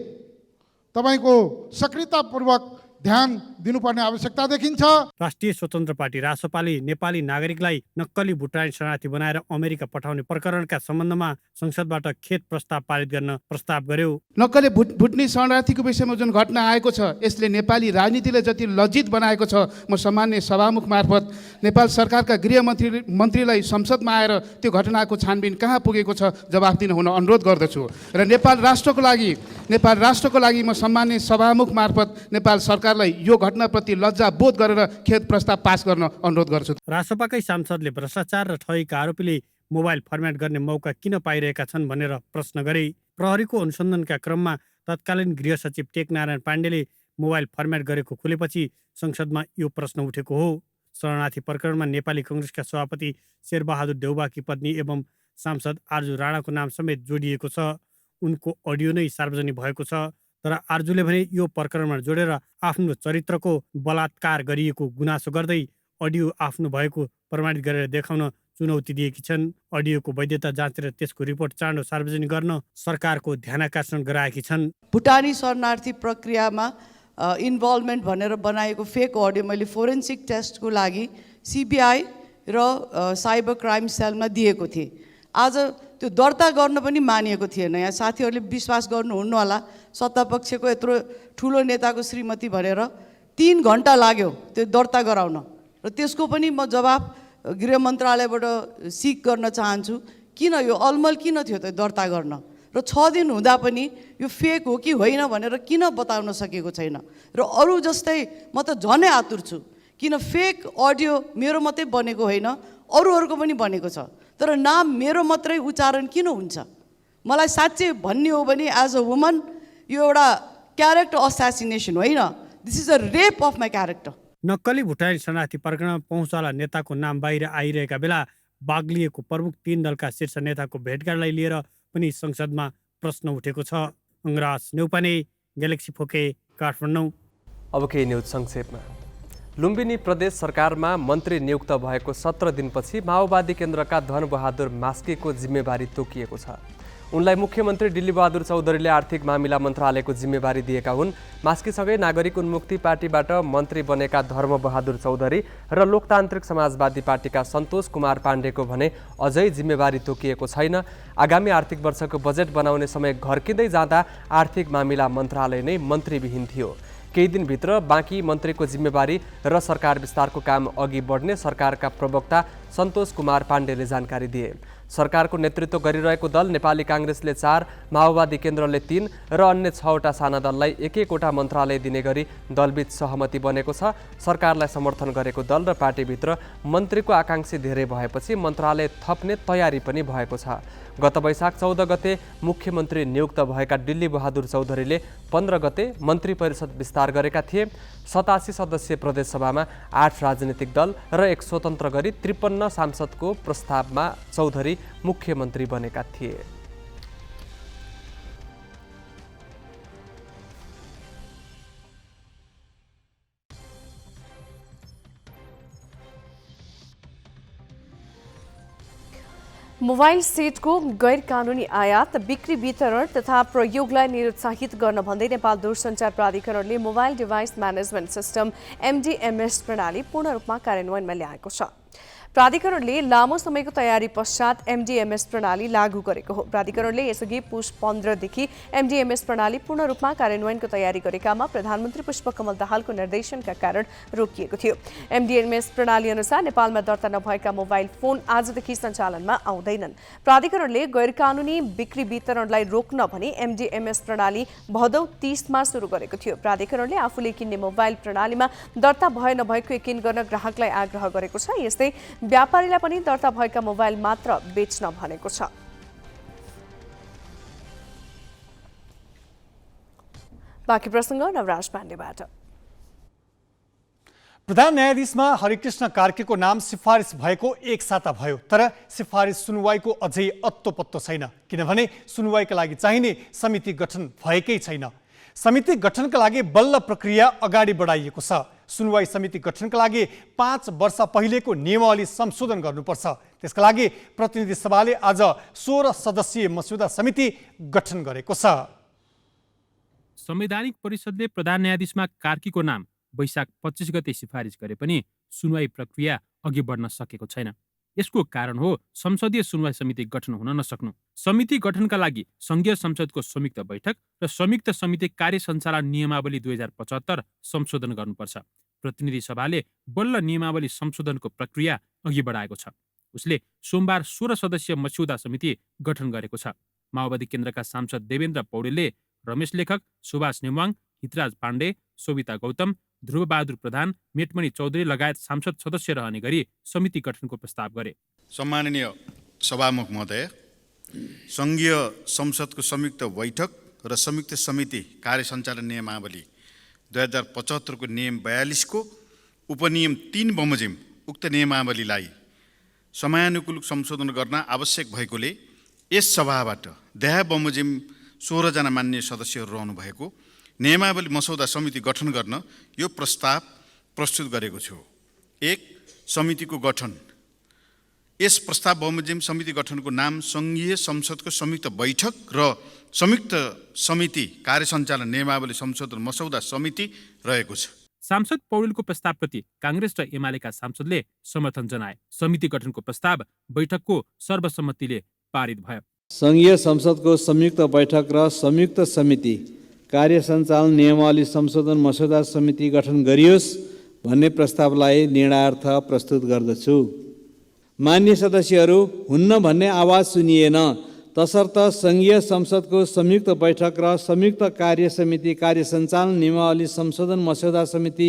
तपाईको सक्रियतापूर्वक ध्यान दिनुपर्ने आवश्यकता देखिन्छ।
राष्ट्रिय स्वतन्त्र पार्टी रासपाले नेपाली नागरिकलाई नक्कली भुटानी शरणार्थी बनाएर अमेरिका पठाउने प्रकरणका सम्बन्धमा संसदबाट खेद प्रस्ताव पारित गर्न प्रस्ताव गर्यो।
नक्कली भुटानी शरणार्थीको विषयमा जुन घटना आएको छ, यसले नेपाली राजनीतिलाई जति लज्जित बनाएको छ, म सम्माननीय सभामुख मार्फत नेपाल सरकारका गृहमन्त्रीलाई संसदमा आएर त्यो घटनाको छानबिन कहाँ पुगेको छ जवाफ दिन हुन अनुरोध गर्दछु र नेपाल राष्ट्रको लागि म सम्माननीय सभामुख मार्फत नेपाल सरकारलाई यो घटनाप्रति लज्जा बोध गरेर खेद प्रस्ताव पास गर्न अनुरोध गर्छु।
रासपाकै सांसदले भ्रष्टाचार र ठगीका आरोपीले मोबाइल फर्मेट गर्ने मौका किन पाइरहेका छन् भनेर प्रश्न गरे। प्रहरीको अनुसन्धानका क्रममा तत्कालीन गृह सचिव टेकनारायण पाण्डेले मोबाइल फर्मेट गरेको खुलेपछि संसदमा यो प्रश्न उठेको हो। शरणार्थी प्रकरणमा नेपाली कांग्रेसका सभापति शेरबहादुर देउबाकी पत्नी एवं सांसद आर्जु राणाको नाम समेत जोडिएको छ। उनको अडियो नै सार्वजनिक भएको छ, तर आर्जुले भने यो प्रकरणमा जोडेर आफ्नो चरित्रको बलात्कार गरिएको गुनासो गर्दै अडियो आफ्नो भएको प्रमाणित गरेर देखाउन चुनौती दिएकी छन्। अडियोको वैधता जाँचेर त्यसको रिपोर्ट चाँडो सार्वजनिक गर्न सरकारको ध्यानाकर्षण गराएकी छन्।
भुटानी शरणार्थी प्रक्रियामा इन्भल्भमेन्ट भनेर बनाएको फेक अडियो मैले फोरेन्सिक टेस्टको लागि सिबिआई र साइबर क्राइम सेलमा दिएको थिएँ। आज त्यो दर्ता गर्न पनि मानिएको थिएन। यहाँ साथीहरूले विश्वास गर्नुहुन्न होला, सत्तापक्षको यत्रो ठुलो नेताको श्रीमती भनेर 3 घन्टा लाग्यो त्यो दर्ता गराउन र त्यसको पनि म जवाब गृह मन्त्रालयबाट सिक गर्न चाहन्छु। किन यो अलमल किन थियो त्यो दर्ता गर्न र 6 दिन हुँदा पनि यो फेक हो कि होइन भनेर किन बताउन सकेको छैन। र अरू जस्तै म त झनै आतुर छु, किन फेक अडियो मेरो मात्रै बनेको होइन, अरूहरूको पनि बनेको छ, तर नाम मेरो मात्रै उच्चारण किन हुन्छ? मलाई साँच्चै भन्ने हो भने एज अ वुमन यो एउटा क्यारेक्टर असासिनेसन होइन, this is a rape of my character.
नक्कली भुटानी शरणार्थी प्रकरणमा पहुँचवाला नेताको नाम बाहिर आइरहेका बेला बाग्लिएको प्रमुख 3 दलका शीर्ष नेताको भेटघाटलाई लिएर पनि संसदमा प्रश्न उठेको छ। अंगराज न्यौपाने, ग्यालेक्सी फोके, काठमाडौँ।
अब केही न्युज संक्षेपमा। लुम्बिनी प्रदेश सरकारमा मन्त्री नियुक्त भएको 17 दिनपछि माओवादी केन्द्रका धनबहादुर मास्केको जिम्मेवारी तोकिएको छ। उनलाई मुख्यमन्त्री डिल्लीबहादुर चौधरीले आर्थिक मामिला मन्त्रालयको जिम्मेवारी दिएका हुन्। मास्केसँगै नागरिक उन्मुक्ति पार्टीबाट मन्त्री बनेका धर्मबहादुर चौधरी र लोकतान्त्रिक समाजवादी पार्टीका सन्तोष कुमार पाण्डेको भने अझै जिम्मेवारी तोकिएको छैन। आगामी आर्थिक वर्षको बजेट बनाउने समय घर्किँदै जाँदा आर्थिक मामिला मन्त्रालय नै मन्त्रीविहीन थियो। केही दिनभित्र बाँकी मन्त्रीको जिम्मेवारी र सरकार विस्तारको काम अघि बढ्ने सरकारका प्रवक्ता सन्तोष कुमार पाण्डेले जानकारी दिए। सरकारको नेतृत्व गरिरहेको दल नेपाली काङ्ग्रेसले 4, माओवादी केन्द्रले 3 र अन्य 6वटा साना दललाई एक-एकवटा मन्त्रालय दिने गरी दलबीच सहमति बनेको छ। सरकारलाई समर्थन गरेको दल र पार्टीभित्र मन्त्रीको आकाङ्क्षी धेरै भएपछि मन्त्रालय थप्ने तयारी पनि भएको छ। गत वैशाख 14 गते मुख्यमन्त्री नियुक्त भएका डिल्ली बहादुर चौधरीले 15 गते मन्त्री परिषद विस्तार गरेका थिए। 87 सदस्यीय प्रदेशसभामा 8 राजनीतिक दल र 1 स्वतन्त्र गरी 53 सांसदको प्रस्तावमा चौधरी मुख्यमन्त्री बनेका थिए।
मोबाइल सेटको गैर कानुनी आयात, बिक्री, वितरण तथा प्रयोगलाई निरुत्साहित गर्न भन्दै नेपाल दूरसञ्चार प्राधिकरणले mobile device management system MDMS प्रणाली पूर्ण रूपमा कार्यान्वयनमा ल्याएको छ। प्राधिकरणले लामो समयको तयारी पश्चात MDMS प्रणाली लागू गरेको हो। प्राधिकरणले यसअघि पुष 15 देखि MDMS प्रणाली पूर्ण रूपमा कार्यान्वयनको तयारी गरेकामा प्रधानमन्त्री पुष्पकमल दाहालको निर्देशनका कारण रोकिएको थियो। MDMS प्रणाली अनुसार नेपालमा दर्ता नभएका मोबाइल फोन आजदेखि सञ्चालनमा आउँदैनन्। प्राधिकरणले गैरकानुनी बिक्री वितरणलाई रोक्न भनी MDMS प्रणाली भदौ 30 मा सुरु गरेको थियो। प्राधिकरणले आफूले किन्ने मोबाइल प्रणालीमा दर्ता भए नभएको यकिन गर्न ग्राहकलाई आग्रह गरेको छ। यस्तै व्यापारीलाई पनि दर्ता भएका मोबाइल मात्र बेच्न भनेको छ। बाँकी प्रसङ्ग नवराज पाण्डेबाट।
प्रधान न्यायाधीशमा हरिकृष्ण कार्कीको नाम सिफारिस भएको एक साता भयो, तर सिफारिस सुनवाईको अझै अत्तो पत्तो छैन, किनभने सुनवाईका लागि चाहिने समिति गठन भएकै छैन। समिति गठनका लागि बल्ल प्रक्रिया अगाडि बढाइएको छ। सुनवाई समिति गठनका लागि 5 वर्ष पहिलेको नियमावली संशोधन गर्नुपर्छ। त्यसका लागि प्रतिनिधि सभाले आज 16 सदस्यीय मस्यौदा समिति गठन गरेको छ।
संवैधानिक परिषदले प्रधान न्यायाधीशमा कार्कीको नाम वैशाख 25 गते सिफारिस गरे पनि सुनवाई प्रक्रिया अघि बढ्न सकेको छैन। यसको कारण हो संसदीय सुनवाई समिति गठन हुन नसक्नु। समिति गठनका लागि संघीय संसदको संयुक्त बैठक र संयुक्त समिति कार्य सञ्चालन नियमावली 2075 संशोधन गर्नुपर्छ। प्रतिनिधि सभाले बल्ल नियमावली संशोधनको प्रक्रिया अघि बढाएको छ। उसले सोमबार 16 सदस्यीय मस्यौदा समिति गठन गरेको छ। माओवादी केन्द्रका सांसद देवेन्द्र पौडेलले रमेश लेखक, सुभाष नेमवाङ, हितराज पाण्डे, सोभिता गौतम, ध्रुवबहादुर प्रधान, मेटमणि चौधरी लगायत सांसद सदस्य रहने गरी समिति गठनको प्रस्ताव गरे।
सम्माननीय सभामुख महोदय, संघीय संसदको संयुक्त बैठक र संयुक्त समिति कार्य सञ्चालन नियमावली 2075 को नियम 42 को उपनियम 3 बमोजिम उक्त नियमावलीलाई समयानुकूल संशोधन गर्न आवश्यक भएकोले यस सभाबाट देहा बमोजिम 16 जना मान्य सदस्यहरू रहनु भएको नियमावली मसौदा समिति गठन गर्न यो प्रस्ताव प्रस्तुत गरेको छु। 1. समितिको गठन। यस प्रस्ताव बमोजिम समिति गठनको नाम संघीय संसदको संयुक्त बैठक र संयुक्त समिति कार्य सञ्चालन नियमावली संशोधन मसौदा समिति रहेको छ।
सांसद पौडेलको प्रस्तावप्रति काङ्ग्रेस र एमालेका सांसदले समर्थन जनाए। समिति गठनको प्रस्ताव बैठकको सर्वसम्मतिले पारित भयो।
संघीय संसदको संयुक्त बैठक र संयुक्त समिति कार्य सञ्चालन नियमावली संशोधन मसौदा समिति गठन गरियोस् भन्ने प्रस्तावलाई निर्णयार्थ प्रस्तुत गर्दछु। मान्य सदस्यहरू हुन्न भन्ने आवाज सुनिएन, तसर्थ संघीय संसदको संयुक्त बैठक र संयुक्त कार्य समिति कार्य सञ्चालन नियमावली संशोधन मसौदा समिति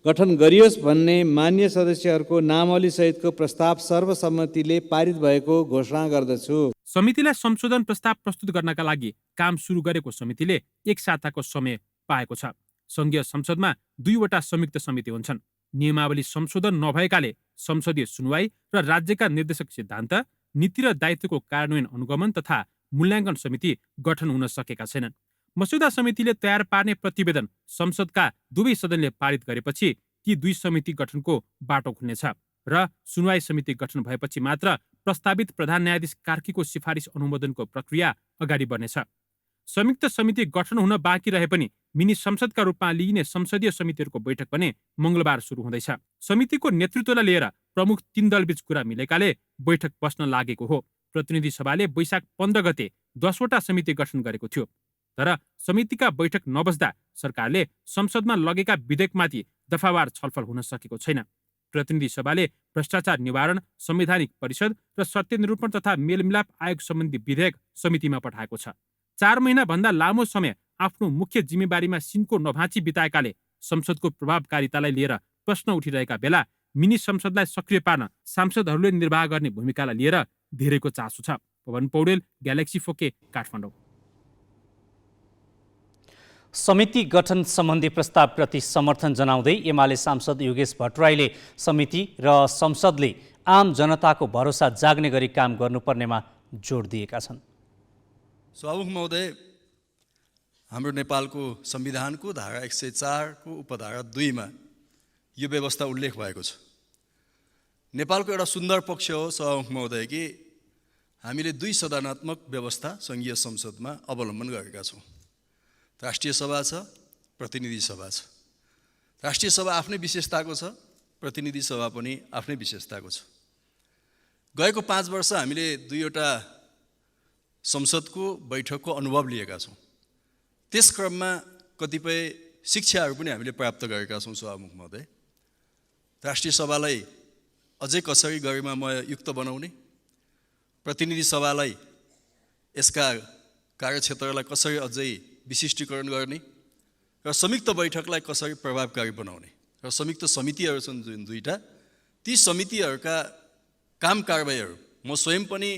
गठन गरियोस् भन्ने मान्य सदस्यहरूको नामावली सहितको प्रस्ताव सर्वसम्मतिले पारित भएको घोषणा गर्दछु।
समितिलाई संशोधन प्रस्ताव प्रस्तुत गर्नका लागि काम सुरु गरेको समितिले एक साताको समय पाएको छ। संघीय संसदमा 2 वटा संयुक्त समिति हुन्छन्। नियमावली संशोधन नभएकाले संसदीय सुनवाई र राज्यका निर्देशक सिद्धान्त, नीति र दायित्वको कार्यान्वयन अनुगमन तथा मूल्याङ्कन समिति गठन हुन सकेका छैनन्। मस्यौदा समितिले तयार पार्ने प्रतिवेदन संसदका दुवै सदनले पारित गरेपछि ती 2 समिति गठनको बाटो खुल्नेछ र सुनवाई समिति गठन भएपछि मात्र प्रस्तावित प्रधान न्यायाधीश कार्कीको सिफारिस अनुमोदनको प्रक्रिया अगाडि बढ्नेछ। संयुक्त समिति गठन हुन बाँकी रहे पनि मिनी संसदका रूपमा लिइने संसदीय समितिहरूको बैठक पनि मंगलबार सुरु हुँदैछ। समितिको नेतृत्वलाई लिएर प्रमुख 3 दलबीच कुरा मिलेकाले बैठक बस्न लागेको हो। प्रतिनिधि सभाले वैशाख 15 गते 10 वटा समिति गठन गरेको थियो, तर समितिका बैठक नबस्दा सरकारले संसदमा लगेका विधेयकमाथि दफावार छलफल हुन सकेको छैन। प्रतिनिधि सभाले भ्रष्टाचार निवारण संवैधानिक परिषद र सत्य निरूपण तथा मेलमिलाप आयोग सम्बन्धी विधेयक समितिमा पठाएको छ। 4 महिनाभन्दा लामो समय आफ्नो मुख्य जिम्मेवारीमा सिन्को नभाँची बिताएकाले संसदको प्रभावकारितालाई लिएर प्रश्न उठिरहेका बेला मिनी संसदलाई सक्रिय पार्न सांसदहरूले निर्वाह गर्ने भूमिकालाई लिएर धेरैको चासो छ। Pawan Paudel, galaxy 4K, Kathmandu.
समिति गठन सम्बन्धी प्रस्तावप्रति समर्थन जनाउँदै एमाले सांसद योगेश भट्टराईले समिति र संसदले आम जनताको भरोसा जाग्ने गरी काम गर्नुपर्नेमा जोड दिएका छन्।
सभामुख महोदय, हाम्रो नेपालको संविधानको धारा 104 को उपधारा 2 मा यो व्यवस्था उल्लेख भएको छ। नेपालको एउटा सुन्दर पक्ष हो सभामुख महोदय कि हामीले 2 सदनात्मक व्यवस्था संघीय संसदमा अवलम्बन गरेका छौँ। राष्ट्रिय सभा छ, प्रतिनिधि सभा छ। राष्ट्रिय सभा आफ्नै विशेषताको छ, प्रतिनिधि सभा पनि आफ्नै विशेषताको छ। गएको 5 वर्ष हामीले 2वटा संसदको बैठकको अनुभव लिएका छौँ। त्यस क्रममा कतिपय शिक्षाहरू पनि हामीले प्राप्त गरेका छौँ सभामुख महोदय। राष्ट्रिय सभालाई अझै कसरी गरिमामयुक्त बनाउने, प्रतिनिधि सभालाई यसका कार्यक्षेत्रलाई कसरी अझै विशिष्टीकरण गर्ने र संयुक्त बैठकलाई कसरी प्रभावकारी बनाउने र संयुक्त समितिहरू छन् जुन 2टा, ती समितिहरूका काम कारबाहीहरू म स्वयं पनि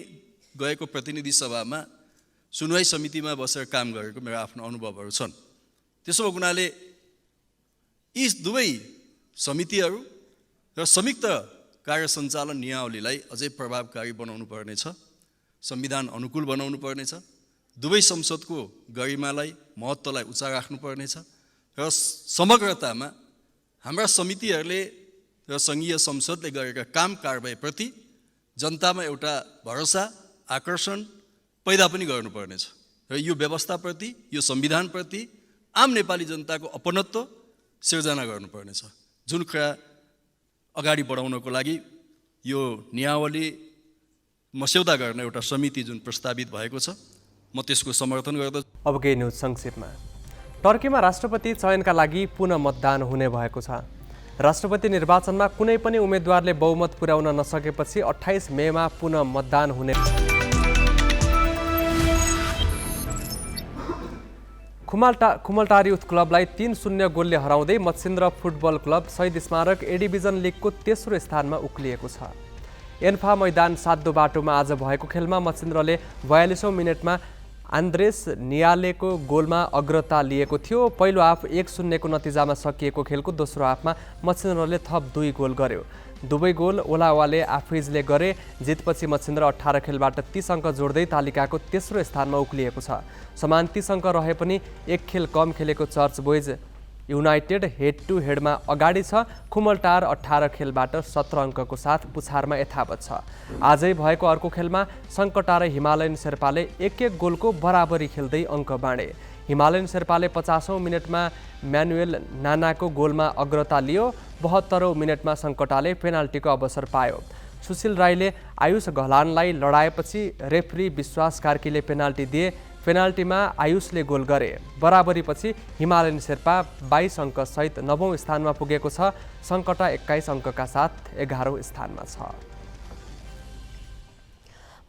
गएको प्रतिनिधि सभामा सुनवाई समितिमा बसेर काम गरेको मेरो आफ्नो अनुभवहरू छन्। त्यसो भएको हुनाले यी दुवै समितिहरू र संयुक्त कार्य सञ्चालन नियावलीलाई अझै प्रभावकारी बनाउनु पर्नेछ, संविधान अनुकूल बनाउनु पर्नेछ, दुवै संसदको गरिमालाई महत्त्वलाई उच्च राख्नुपर्नेछ र समग्रतामा हाम्रा समितिहरूले र संघीय संसदले गरेका काम कारबाहीप्रति जनतामा एउटा भरोसा, आकर्षण पैदा पनि गर्नुपर्नेछ र यो व्यवस्थाप्रति, यो संविधानप्रति आम नेपाली जनताको अपनत्व सिर्जना गर्नुपर्नेछ। जुन कुरा अगाडि बढाउनको लागि यो नियावली मस्यौदा गर्न एउटा समिति जुन प्रस्तावित भएको छ, म त्यसको समर्थन गर्दछु।
अब केही न्युज संक्षेपमा। टर्कीमा राष्ट्रपति चयनका लागि पुनः मतदान हुने भएको छ। राष्ट्रपति निर्वाचनमा कुनै पनि उम्मेदवारले बहुमत पुर्याउन नसकेपछि 28 मेमा पुनः मतदान हुने। खुमलटार युथ क्लबलाई 3-0 गोलले हराउँदै मत्स्येन्द्र फुटबल क्लब शहीद स्मारक ए डिभिजन लिगको तेस्रो स्थानमा उक्लिएको छ। एन्फा मैदान साध्दो बाटोमा आज भएको खेलमा मत्स्येन्द्रले 42औं मिनेटमा आन्द्रेस नियालेको गोलमा अग्रता लिएको थियो। पहिलो हाफ 1-0 को नतिजामा सकिएको खेलको दोस्रो हाफमा मत्स्येन्द्रले थप 2 गोल गर्यो। दुवै गोल ओलावाले आफैजले गरे। जितपछि मत्स्येन्द्र 18 खेलबाट 30 अङ्क जोड्दै तालिकाको तेस्रो स्थानमा उक्लिएको छ। समान 30 अङ्क रहे पनि 1 खेल कम खेलेको Church Boys United head to हेडमा अगाडि छ। खुमलटार 18 खेलबाट 17 अङ्कको साथ पुछारमा यथावत छ। आजै भएको अर्को खेलमा सङ्कटा र हिमालयन शेर्पाले 1-1 गोलको बराबरी खेल्दै अङ्क बाँडे। हिमालयन शेर्पाले 50औं मिनेटमा म्यानुएल नानाको गोलमा अग्रता लियो। 72औं मिनेटमा सङ्कटाले पेनाल्टीको अवसर पायो। सुशील राईले आयुष घलानलाई लडाएपछि रेफ्री विश्वास कार्कीले पेनाल्टी दिए। पेनाल्टीमा आयुषले गोल गरे। बराबरीपछि हिमालयन शेर्पा 22 अङ्क सहित 9औं स्थानमा पुगेको छ। सङ्कटा 21 अङ्कका साथ 11औं स्थानमा छ।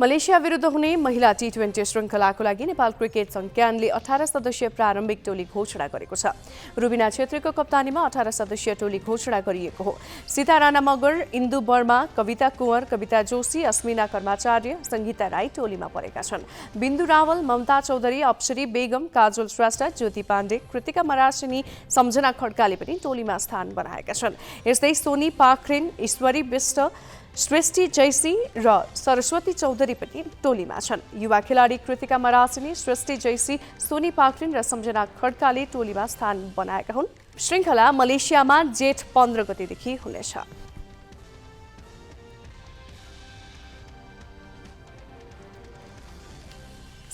मलेसिया विरुद्ध हुने महिला टी20 श्रृङ्खलाको लागि नेपाल क्रिकेट संज्ञानले 18 सदस्यीय प्रारम्भिक टोली घोषणा गरेको छ। रुबिना छेत्रीको कप्तानीमा 18 सदस्यीय टोली घोषणा गरिएको हो। सीता राणा मगर, इन्दु वर्मा, कविता कुँवर, कविता जोशी, अस्मिना कर्माचार्य, सङ्गीता राई टोलीमा परेका छन्। बिन्दु रावल, ममता चौधरी, अप्सरी बेगम, काजल श्रेष्ठ, ज्योति पाण्डे, कृतिका मरासिनी, सम्झना खड्काले पनि टोलीमा स्थान बनाएका छन्। यस्तै सोनी पाखरिन, ईश्वरी विष्ट, सृष्टि जैसी र सरस्वती चौधरी पनि टोलीमा छन्। युवा खेलाडी कृतिका मरासिनी, सृष्टि जैसी, सोनी पाखरिन र सम्झना खड्काले टोलीमा स्थान बनाएका हुन्। श्रृङ्खला मलेसियामा जेठ 15 गतेदेखि हुनेछ।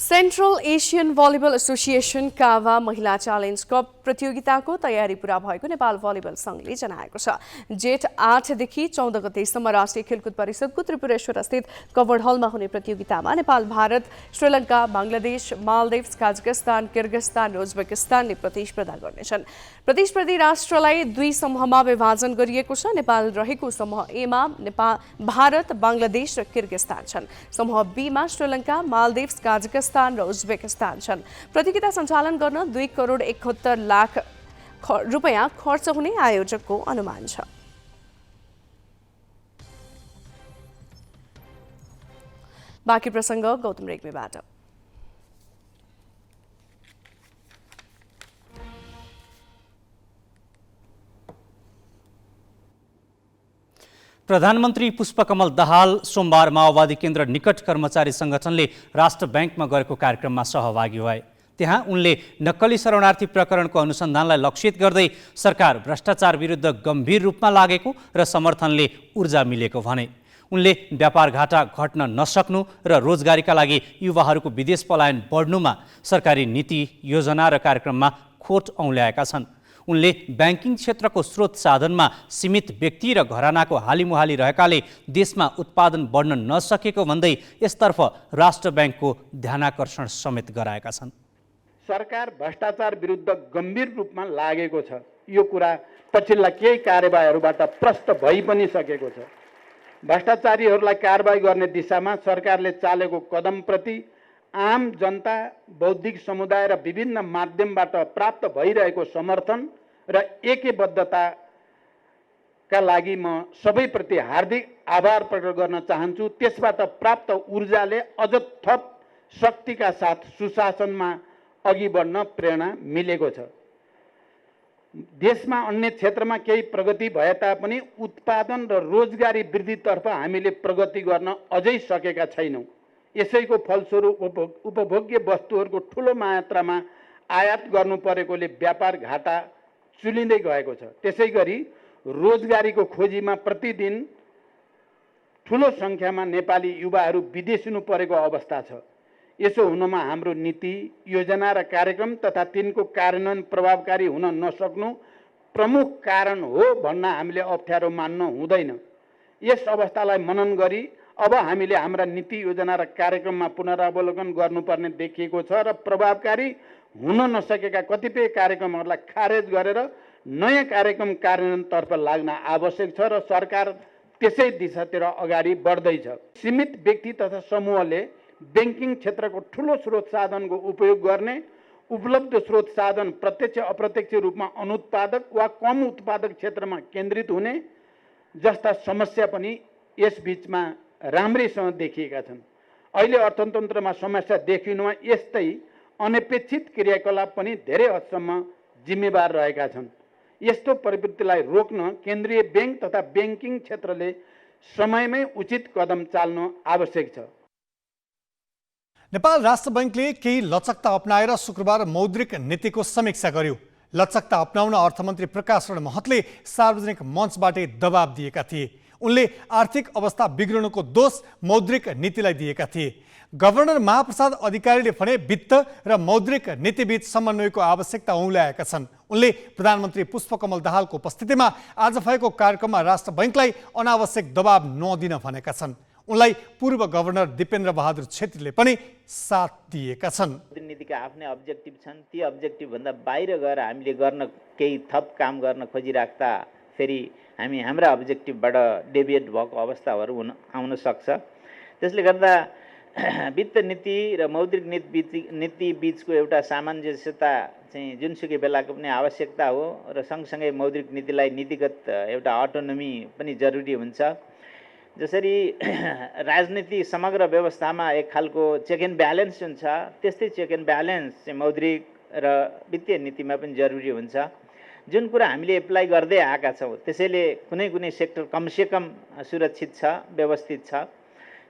सेन्ट्रल एसियन भलिबल एसोसिएसन कावा महिला च्यालेन्ज कप प्रतियोगिताको तयारी पूरा भएको नेपाल भलिबल सङ्घले जनाएको छ। जेठ 8 देखि 14 गतेसम्म राष्ट्रिय खेलकुद परिषदको त्रिपुरेश्वर स्थित कवर्ड हलमा हुने प्रतियोगितामा नेपाल, भारत, श्रीलङ्का, बङ्गलादेश, मालदिभ्स, काजाखस्तान, किर्गिस्तान र उज्बेकिस्तानले प्रतिस्पर्धा गर्नेछन्। प्रतिस्पर्धी राष्ट्रलाई 2 समूहमा विभाजन गरिएको छ। नेपाल रहेको समूह ए मा भारत, बङ्गलादेश र किर्गिस्तान छन्। समूह बी मा श्रीलङ्का, मालदिभ्स, काजाखस्तान र उज्बेकिस्तान छन्। प्रतियोगिता सञ्चालन गर्न 2 करोड 71 लाख रुपैयाँ खर्च हुने आयोजकको अनुमान छ। बाँकी प्रसङ्ग गौतम रेग्मीबाट।
प्रधानमन्त्री पुष्पकमल दाहाल सोमबार माओवादी केन्द्र निकट कर्मचारी संगठनले राष्ट्र ब्याङ्कमा गरेको कार्यक्रममा सहभागी भए। त्यहाँ उनले नक्कली शरणार्थी प्रकरणको अनुसन्धानलाई लक्षित गर्दै सरकार भ्रष्टाचार विरुद्ध गम्भीर रूपमा लागेको र समर्थनले ऊर्जा मिलेको भने। उनले व्यापार घाटा घट्न नसक्नु र रोजगारीका लागि युवाहरूको विदेश पलायन बढ्नुमा सरकारी नीति, योजना र कार्यक्रममा खोट औँल्याएका छन्। उनले ब्याङ्किङ क्षेत्रको स्रोत साधनमा सीमित व्यक्ति र घरानाको हालिमुहाली रहेकाले देशमा उत्पादन बढ्न नसकेको भन्दै यसतर्फ राष्ट्र ब्याङ्कको ध्यानाकर्षण समेत गराएका छन्।
सरकार भ्रष्टाचार विरुद्ध गम्भीर रूपमा लागेको छ। यो कुरा पछिल्ला केही कार्यवाहीहरूबाट प्रष्ट भइ पनि सकेको छ। भ्रष्टाचारीहरूलाई कारबाही गर्ने दिशामा सरकारले चालेको कदमप्रति आम जनता, बौद्धिक समुदाय र विभिन्न माध्यमबाट प्राप्त भइरहेको समर्थन र एकबद्धताका लागि म सबैप्रति हार्दिक आभार प्रकट गर्न चाहन्छु। त्यसबाट प्राप्त ऊर्जाले अझ थप शक्तिका साथ सुशासनमा अघि बढ्न प्रेरणा मिलेको छ। देशमा अन्य क्षेत्रमा केही प्रगति भए तापनि उत्पादन र रोजगारी वृद्धितर्फ हामीले प्रगति गर्न अझै सकेका छैनौँ। यसैको फलस्वरूप उपभोग्य वस्तुहरूको ठुलो मात्रामा आयात गर्नु परेकोले व्यापार घाटा चुलिँदै गएको छ। त्यसै गरी रोजगारीको खोजीमा प्रतिदिन ठुलो सङ्ख्यामा नेपाली युवाहरू विदेशिनु परेको अवस्था छ। यसो हुनमा हाम्रो नीति, योजना र कार्यक्रम तथा तिनको कार्यान्वयन प्रभावकारी हुन नसक्नु प्रमुख कारण हो भन्न हामीले अप्ठ्यारो मान्न हुँदैन। यस अवस्थालाई मनन गरी अब हामीले हाम्रा नीति, योजना र कार्यक्रममा पुनरावलोकन गर्नुपर्ने देखिएको छ र प्रभावकारी हुन नसकेका कतिपय कार्यक्रमहरूलाई खारेज गरेर नयाँ कार्यक्रम कार्यान्वयनतर्फ लाग्न आवश्यक छ र सरकार त्यसै दिशातिर अगाडि बढ्दैछ। सीमित व्यक्ति तथा समूहले ब्याङ्किङ क्षेत्रको ठुलो स्रोत साधनको उपयोग गर्ने, उपलब्ध स्रोत साधन प्रत्यक्ष अप्रत्यक्ष रूपमा अनुत्पादक वा कम उत्पादक क्षेत्रमा केन्द्रित हुने जस्ता समस्या पनि यस बीचमा राम्रैसँग देखिएका छन्। अहिले अर्थतन्त्रमा समस्या देखिनुमा यस्तै अनपेक्षित क्रियाकलाप पनि धेरै हदसम्म जिम्मेवार रहेका छन्। यस्तो प्रवृत्तिलाई रोक्न केन्द्रीय ब्याङ्क तथा ब्याङ्किङ क्षेत्रले समयमै उचित कदम चाल्नु आवश्यक छ।
नेपाल राष्ट्र बैङ्कले केही लचकता अपनाएर शुक्रबार मौद्रिक नीतिको समीक्षा गर्यो। लचकता अपनाउन अर्थमन्त्री प्रकाश रण महतले सार्वजनिक मञ्चबाटै दबाब दिएका थिए। उनले आर्थिक अवस्था बिग्रनुको दोष मौद्रिक नीतिलाई दिएका थिए। गभर्नर महाप्रसाद अधिकारीले भने वित्त र मौद्रिक नीतिबीच समन्वयको आवश्यकता औँल्याएका छन्। उनले प्रधानमन्त्री पुष्पकमल दाहालको उपस्थितिमा आज भएको कार्यक्रममा राष्ट्र बैङ्कलाई अनावश्यक दबाब नदिन भनेका छन्। उनलाई पूर्व गभर्नर दिपेन्द्र बहादुर छेत्रीले पनि साथ दिएका छन्।
नीतिका आफ्नै अब्जेक्टिभ छन्। ती अब्जेक्टिभ भन्दा बाहिर गएर हामीले गर्न केही थप काम गर्न खोजिराख्दा फेरि हामी हाम्रा अब्जेक्टिभबाट डेभिएट भएको अवस्थाहरू आउन सक्छ। त्यसले गर्दा वित्त नीति र मौद्रिक नीति बीचको एउटा सामञ्जस्यता चाहिँ जुनसुकै बेलाको पनि आवश्यकता हो र सँगसँगै मौद्रिक नीतिलाई नीतिगत एउटा अटोनोमी पनि जरुरी हुन्छ। जसरी राजनीति समग्र व्यवस्थामा एक खालको चेक एन्ड ब्यालेन्स हुन्छ, त्यस्तै चेक एन्ड ब्यालेन्स चाहिँ मौद्रिक र वित्तीय नीतिमा पनि जरुरी हुन्छ। जुन कुरा हामीले एप्लाई गर्दै आएका छौँ त्यसैले कुनै कुनै सेक्टर कमसेकम सुरक्षित छ, व्यवस्थित छ।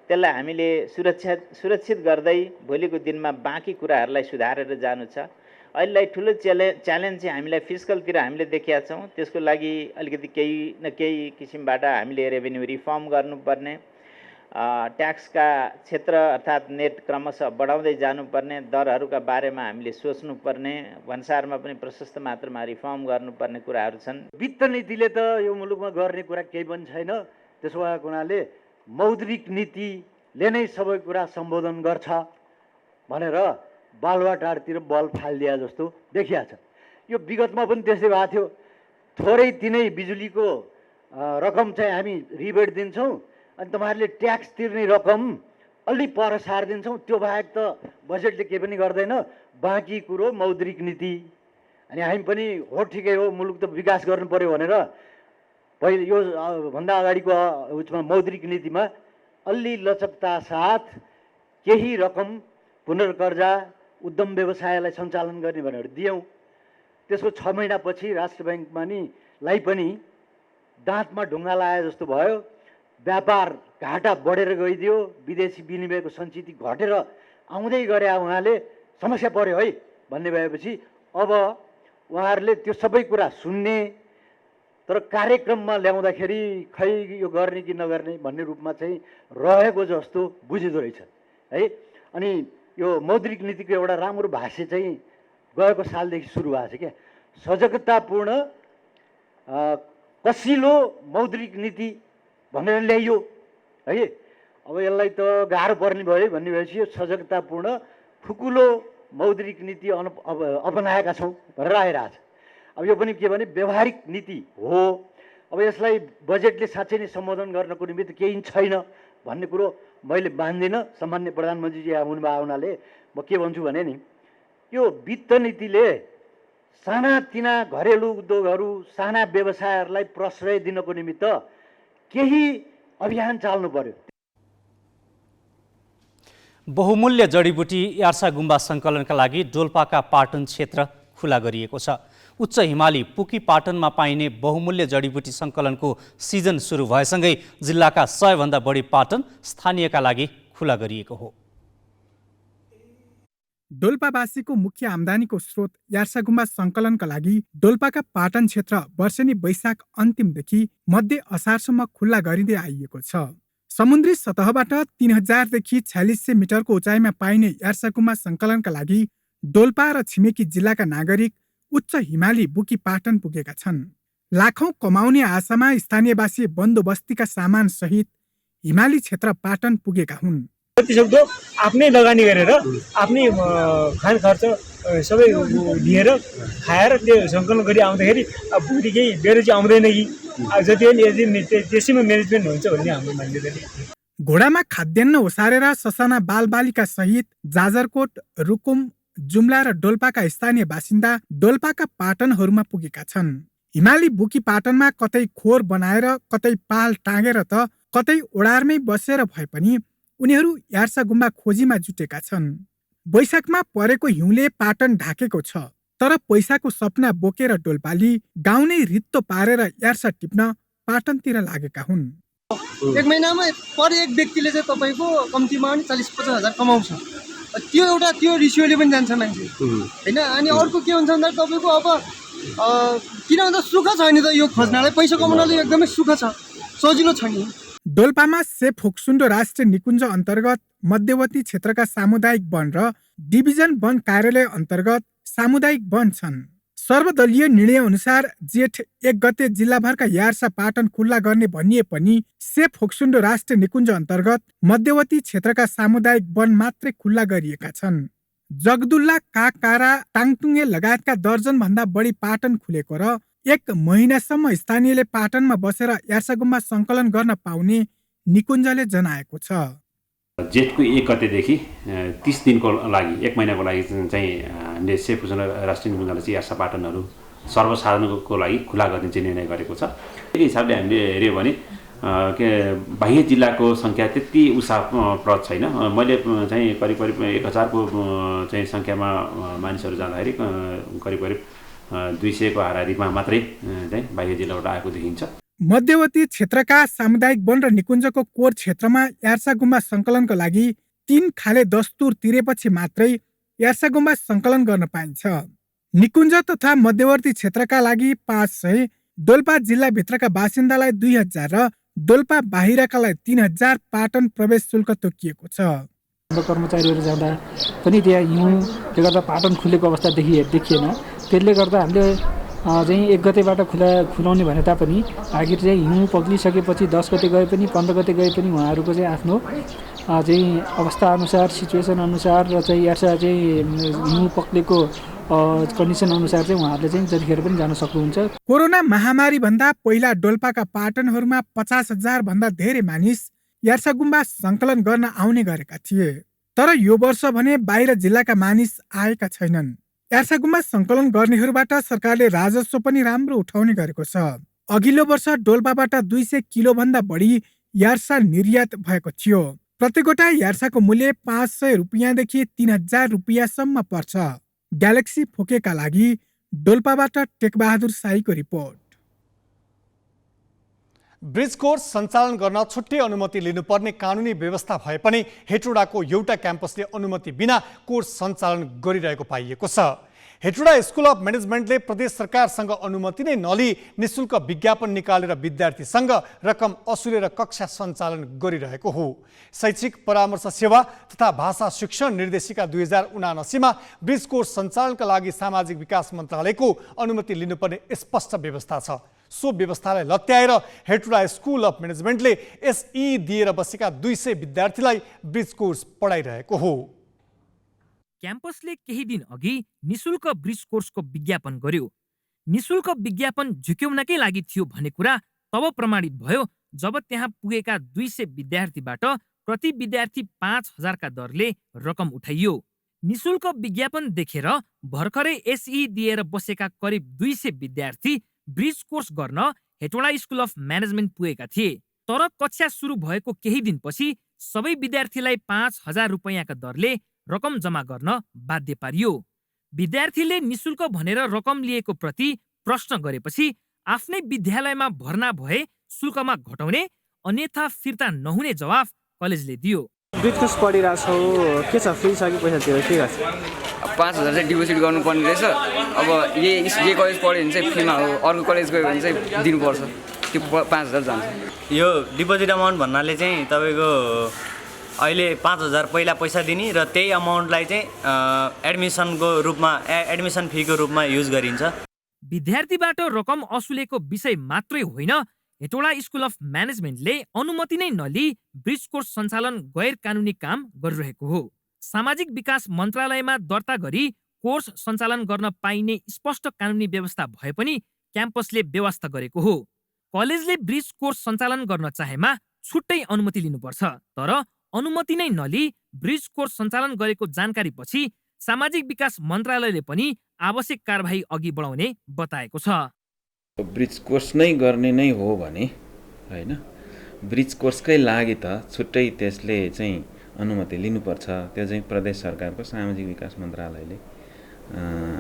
त्यसलाई हामीले सुरक्षित गर्दै भोलिको दिनमा बाँकी कुराहरूलाई सुधारेर जानु छ। अहिलेलाई ठुलो च्यालेन्ज चाहिँ हामीलाई फिस्कलतिर हामीले देखेका छौँ। त्यसको लागि अलिकति केही न केही किसिमबाट हामीले रेभेन्यू रिफर्म गर्नुपर्ने ट्याक्सका क्षेत्र अर्थात् नेट क्रमशः बढाउँदै जानुपर्ने, दरहरूका बारेमा हामीले सोच्नुपर्ने, भन्सारमा पनि प्रशस्त मात्रामा रिफर्म गर्नुपर्ने कुराहरू छन्।
वित्त नीतिले त यो मुलुकमा गर्ने कुरा केही पनि छैन। त्यसो भएको हुनाले मौद्रिक नीतिले नै सबै कुरा सम्बोधन गर्छ भनेर बालुवाटारतिर बल फालिदिए जस्तो देखिया छ। यो विगतमा पनि त्यस्तै भएको थियो। थोरै तिनै बिजुलीको रकम चाहिँ हामी रिबेट दिन्छौँ अनि तपाईँहरूले ट्याक्स तिर्ने रकम अलि पर सारिदिन्छौँ, त्यो बाहेक त बजेटले केही पनि गर्दैन। बाँकी कुरो मौद्रिक नीति। अनि हामी पनि हो ठिकै हो, मुलुक त विकास गर्नु पर्यो भनेर पहिले यो भन्दा अगाडिको उसमा मौद्रिक नीतिमा अलि लचकता साथ केही रकम पुनर्कर्जा उद्यम व्यवसायलाई सञ्चालन गर्ने भनेर दियौँ। त्यसको 6 महिनापछि राष्ट्र ब्याङ्कमा लाई पनि दाँतमा ढुङ्गा लाए जस्तो भयो। व्यापार घाटा बढेर गइदियो, विदेशी विनिमयको सञ्चित घटेर आउँदै गरे उहाँले समस्या पर्यो है भन्ने भएपछि अब उहाँहरूले त्यो सबै कुरा सुन्ने तर कार्यक्रममा ल्याउँदाखेरि खै यो गर्ने कि नगर्ने भन्ने रूपमा चाहिँ रहेको जस्तो बुझिँदो रहेछ है। अनि यो मौद्रिक नीतिको एउटा राम्रो भाष्य चाहिँ गएको सालदेखि सुरु भएको छ क्या, सजगतापूर्ण कसिलो मौद्रिक नीति भनेर ल्याइयो है। अब यसलाई त गाह्रो पर्ने भयो भन्ने भएपछि यो सजगतापूर्ण खुकुलो मौद्रिक नीति अपनाएका छौँ भनेर आइरहेछ। अब यो पनि के भने व्यवहारिक नीति हो। अब यसलाई बजेटले साँच्चै नै सम्बोधन गर्नको निमित्त केही छैन भन्ने कुरो मैले मान्दिनँ। सामान्य प्रधानमन्त्रीजी हुनुभएको हुनाले म के भन्छु भने नि, यो वित्त नीतिले सानातिना घरेलु उद्योगहरू, साना व्यवसायहरूलाई प्रश्रय दिनको निमित्त केही अभियान चाल्नु पर्यो।
बहुमूल्य जडीबुटी यार्सा गुम्बा सङ्कलनका लागि डोल्पाका पाटन क्षेत्र खुला गरिएको छ। उच्च हिमाली पुकी पाटनमा पाइने बहुमूल्य जडीबुटी सङ्कलनको सिजन सुरु भएसँगै जिल्लाका 100 भन्दा बढी पाटन स्थानीयका लागि खुला गरिएको हो।
डोल्पावासीको मुख्य आम्दानीको स्रोत यार्सा गुम्बा सङ्कलनका लागि डोल्पाका पाटन क्षेत्र वर्षेनी वैशाख अन्तिमदेखि मध्य असारसम्म खुल्ला गरिँदै आइएको छ। समुद्री सतहबाट 3000 देखि 4600 मिटरको उचाइमा पाइने यार्सा गुम्बा सङ्कलनका लागि डोल्पा र छिमेकी जिल्लाका नागरिक उच्च हिमाली बुकी पाटन पुगेका छन्। लाखौं कमाउने आशामा स्थानीयवासी बन्दोबस्तीका सामान सहित हिमाली क्षेत्र पाटन पुगेका हुन्।
जतिसक्दो आफ्नै लगानी गरेर आफ्नै खान खर्च सबै लिएर खाएर त्यो सङ्कलन गरी आउँदाखेरि अब भोलि केही बेरोजी आउँदैन कि जति पनि यदि त्यसैमा म्यानेजमेन्ट हुन्छ भन्ने हाम्रो मान्यता।
घोडामा खाद्यान्न ओसारेर ससाना बालबालिका सहित जाजरकोट, रुकुम, जुम्ला र डोल्पाका स्थानीय बासिन्दा डोल्पाका पाटनहरूमा पुगेका छन्। हिमाली बुकी पाटनमा कतै खोर बनाएर, कतै पाल टाँगेर त कतै ओडारमै बसेर भए पनि उनीहरू यार्सा गुम्बा खोजीमा जुटेका छन्। वैशाखमा परेको हिउँले पाटन ढाकेको छ, तर पैसाको सपना बोकेर डोल्पाली गाउँ नै रित्तो पारेर यार्सा टिप्न पाटनतिर लागेका हुन्।
एक महिनामा पर एक व्यक्तिले चाहिँ तपाईँको कम्तीमा पनि 40-50 हजार कमाउँछ। त्यो रिसियोले पनि जान्छ मान्छे होइन। अनि अर्को के हुन्छ भन्दा तपाईँको अब किन भन्दा सुख छ नि त, यो खोज्नलाई पैसा कमाउनलाई एकदमै सुख छ, सजिलो छ नि।
डोल्पामा सेफ होक्सुन्डो राष्ट्रिय निकुञ्ज अन्तर्गत मध्यवर्ती क्षेत्रका सामुदायिक वन र डिभिजन वन कार्यालय अन्तर्गत सामुदायिक वन छन्। सर्वदलीय निर्णय अनुसार जेठ 1 गते जिल्लाभरका यार्सा पाटन खुल्ला गर्ने भनिए पनि सेफ होक्सुन्डो राष्ट्रिय निकुञ्ज अन्तर्गत मध्यवर्ती क्षेत्रका सामुदायिक वन मात्रै खुल्ला गरिएका छन्। जगदुल्ला, काकारा, टाङटुङ्गे लगायतका दर्जन भन्दा बढी पाटन खुलेको र 1 महिनासम्म स्थानीयले पाटनमा बसेर यार्सा गुम्बा सङ्कलन गर्न पाउने निकुञ्जले जनाएको छ।
जेठको 1 गतेदेखि 30 दिनको लागि 1 महिनाको लागि चाहिँ हामीले सेफ होक्सुन्डो राष्ट्रिय निकुञ्जले चाहिँ यार्सा पाटनहरू सर्वसाधारणको लागि खुला गर्ने चाहिँ निर्णय गरेको छ। त्यही हिसाबले हामीले हेऱ्यो भने बाह्य जिल्लाको सङ्ख्या त्यति उत्साहप्रद छैन। मैले चाहिँ करिब 1000 को चाहिँ सङ्ख्यामा मानिसहरू जाँदाखेरि करिब 200 को हाराहारीमा मात्रै चाहिँ बाह्य जिल्लाबाट आएको देखिन्छ।
मध्यवर्ती क्षेत्रका सामुदायिक वन र निकुञ्जको कोर क्षेत्रमा यार्सा गुम्बा सङ्कलनको लागि 3 खाले दस्तुर तिरेपछि मात्रै यार्सा गुम्बा सङ्कलन गर्न पाइन्छ। निकुञ्ज तथा मध्यवर्ती क्षेत्रका लागि 500, डोल्पा जिल्लाभित्रका बासिन्दालाई 2000 र डोल्पा बाहिरकालाई 3000 पाटन प्रवेश शुल्क तोकिएको छ।
कर्मचारीहरू जाँदा पनि त्यहाँ हिउँले गर्दा पाटन खुलेको अवस्था देखिएन। त्यसले गर्दा हामीले चाहिँ 1 गतेबाट खुलाउने भने तापनि आखिर चाहिँ हिउँ पग्लिसकेपछि 10 गते गए पनि 15 गते गए पनि उहाँहरूको चाहिँ आफ्नो चाहिँ अवस्था अनुसार सिचुएसन अनुसार र चाहिँ यार्सा चाहिँ हिउँ पक्लेको कन्डिसन अनुसार चाहिँ उहाँहरूले चाहिँ जतिखेर पनि जान सक्नुहुन्छ।
कोरोना महामारी भन्दा पहिला डोल्पाका पाटनहरूमा 50,000 भन्दा धेरै मानिस यार्सा गुम्बा सङ्कलन गर्न आउने गरेका थिए। तर यो वर्ष भने बाहिर जिल्लाका मानिस आएका छैनन्। यार्सा गुम्बा सङ्कलन गर्नेहरूबाट सरकारले राजस्व पनि राम्रो उठाउने गरेको छ। अघिल्लो वर्ष डोल्पाबाट 200 किलो भन्दा बढी यार्सा निर्यात भएको थियो। प्रतिगोटा यार्साको मूल्य 500 रुपियाँदेखि 3000 रुपियाँसम्म पर्छ। ग्यालेक्सी फोकेका लागि डोल्पाबाट टेकबहादुर साईको रिपोर्ट।
ब्रिज कोर्स सञ्चालन गर्न छुट्टै अनुमति लिनुपर्ने कानुनी व्यवस्था भए पनि हेटौडाको एउटा क्याम्पसले अनुमति बिना कोर्स सञ्चालन गरिरहेको पाइएको छ। हेटौडा स्कुल अफ म्यानेजमेन्टले प्रदेश सरकारसँग अनुमति नै नलिई निःशुल्क विज्ञापन निकालेर विद्यार्थीसँग रकम असुलेर कक्षा सञ्चालन गरिरहेको हो। शैक्षिक परामर्श सेवा तथा भाषा शिक्षण निर्देशिका 2079 मा ब्रिज कोर्स सञ्चालनका लागि सामाजिक विकास मन्त्रालयको अनुमति लिनुपर्ने स्पष्ट व्यवस्था छ। सो व्यवस्थालाई लत्याएर हेटौडा स्कुल अफ म्यानेजमेन्टले एसई दिएर बसेका 200 विद्यार्थीलाई ब्रिज कोर्स पढाइरहेको हो।
क्याम्पसले केही दिन अघि निशुल्क ब्रिज कोर्सको विज्ञापन गर्यो। निशुल्क विज्ञापन झुक्याउनकै लागि थियो भन्ने कुरा तब प्रमाणित भयो जब त्यहाँ पुगेका 200 विद्यार्थीबाट प्रति विद्यार्थी 5,000 का दरले रकम उठाइयो। निशुल्क विज्ञापन देखेर भर्खरै एसई दिएर बसेका करिब 200 विद्यार्थी ब्रिज कोर्स गर्न हेटौडा स्कुल अफ म्यानेजमेन्ट पुगेका थिए। तर कक्षा सुरु भएको केही दिनपछि सबै विद्यार्थीलाई 5,000 रुपियाँका दरले रकम जम्मा गर्न बाध्य पारियो। विद्यार्थीले निशुल्क भनेर रकम लिएको प्रति प्रश्न गरेपछि आफ्नै विद्यालयमा भर्ना भए शुल्कमा घटाउने अन्यथा फिर्ता नहुने जवाफ कलेजले दियो।
ब्रिज कोर्स पढिरहेछौ, के छ फ्री छ कि पैसा तिरेर के गर्छ?
5,000 चाहिँ डिपोजिट गर्नुपर्ने रहेछ। अब ये कलेज पढ्यो भने चाहिँ फ्रीमा हो, अर्को कलेज गयो भने चाहिँ दिनुपर्छ। त्यो 5,000 जान्छ।
यो डिपोजिट अमाउन्ट भन्नाले चाहिँ तपाईँको अहिले 5,000 पहिला पैसा दिने र त्यही अमाउन्टलाई चाहिँ एडमिसन फीको रूपमा युज गरिन्छ।
विद्यार्थीबाट रकम असुलेको विषय मात्रै होइन, हेटौडा स्कुल अफ म्यानेजमेन्टले अनुमति नै नलिई ब्रिज कोर्स सञ्चालन गैर कानुनी काम गरिरहेको हो। सामाजिक विकास मन्त्रालयमा दर्ता गरी कोर्स सञ्चालन गर्न पाइने स्पष्ट कानुनी व्यवस्था भए पनि क्याम्पसले व्यवस्था गरेको हो। कलेजले ब्रिज कोर्स सञ्चालन गर्न चाहेमा छुट्टै अनुमति लिनुपर्छ। तर अनुमति नै नलिई ब्रिज कोर्स सञ्चालन गरेको जानकारी पछि सामाजिक विकास मन्त्रालयले पनि आवश्यक कारबाही अघि बढाउने बताएको छ।
ब्रिज कोर्स नै गर्ने नै हो भने हैन, ब्रिज कोर्सकै लागि त छुट्टै त्यसले चाहिँ अनुमति लिनुपर्छ। त्यो चाहिँ प्रदेश सरकारको सामाजिक विकास मन्त्रालयले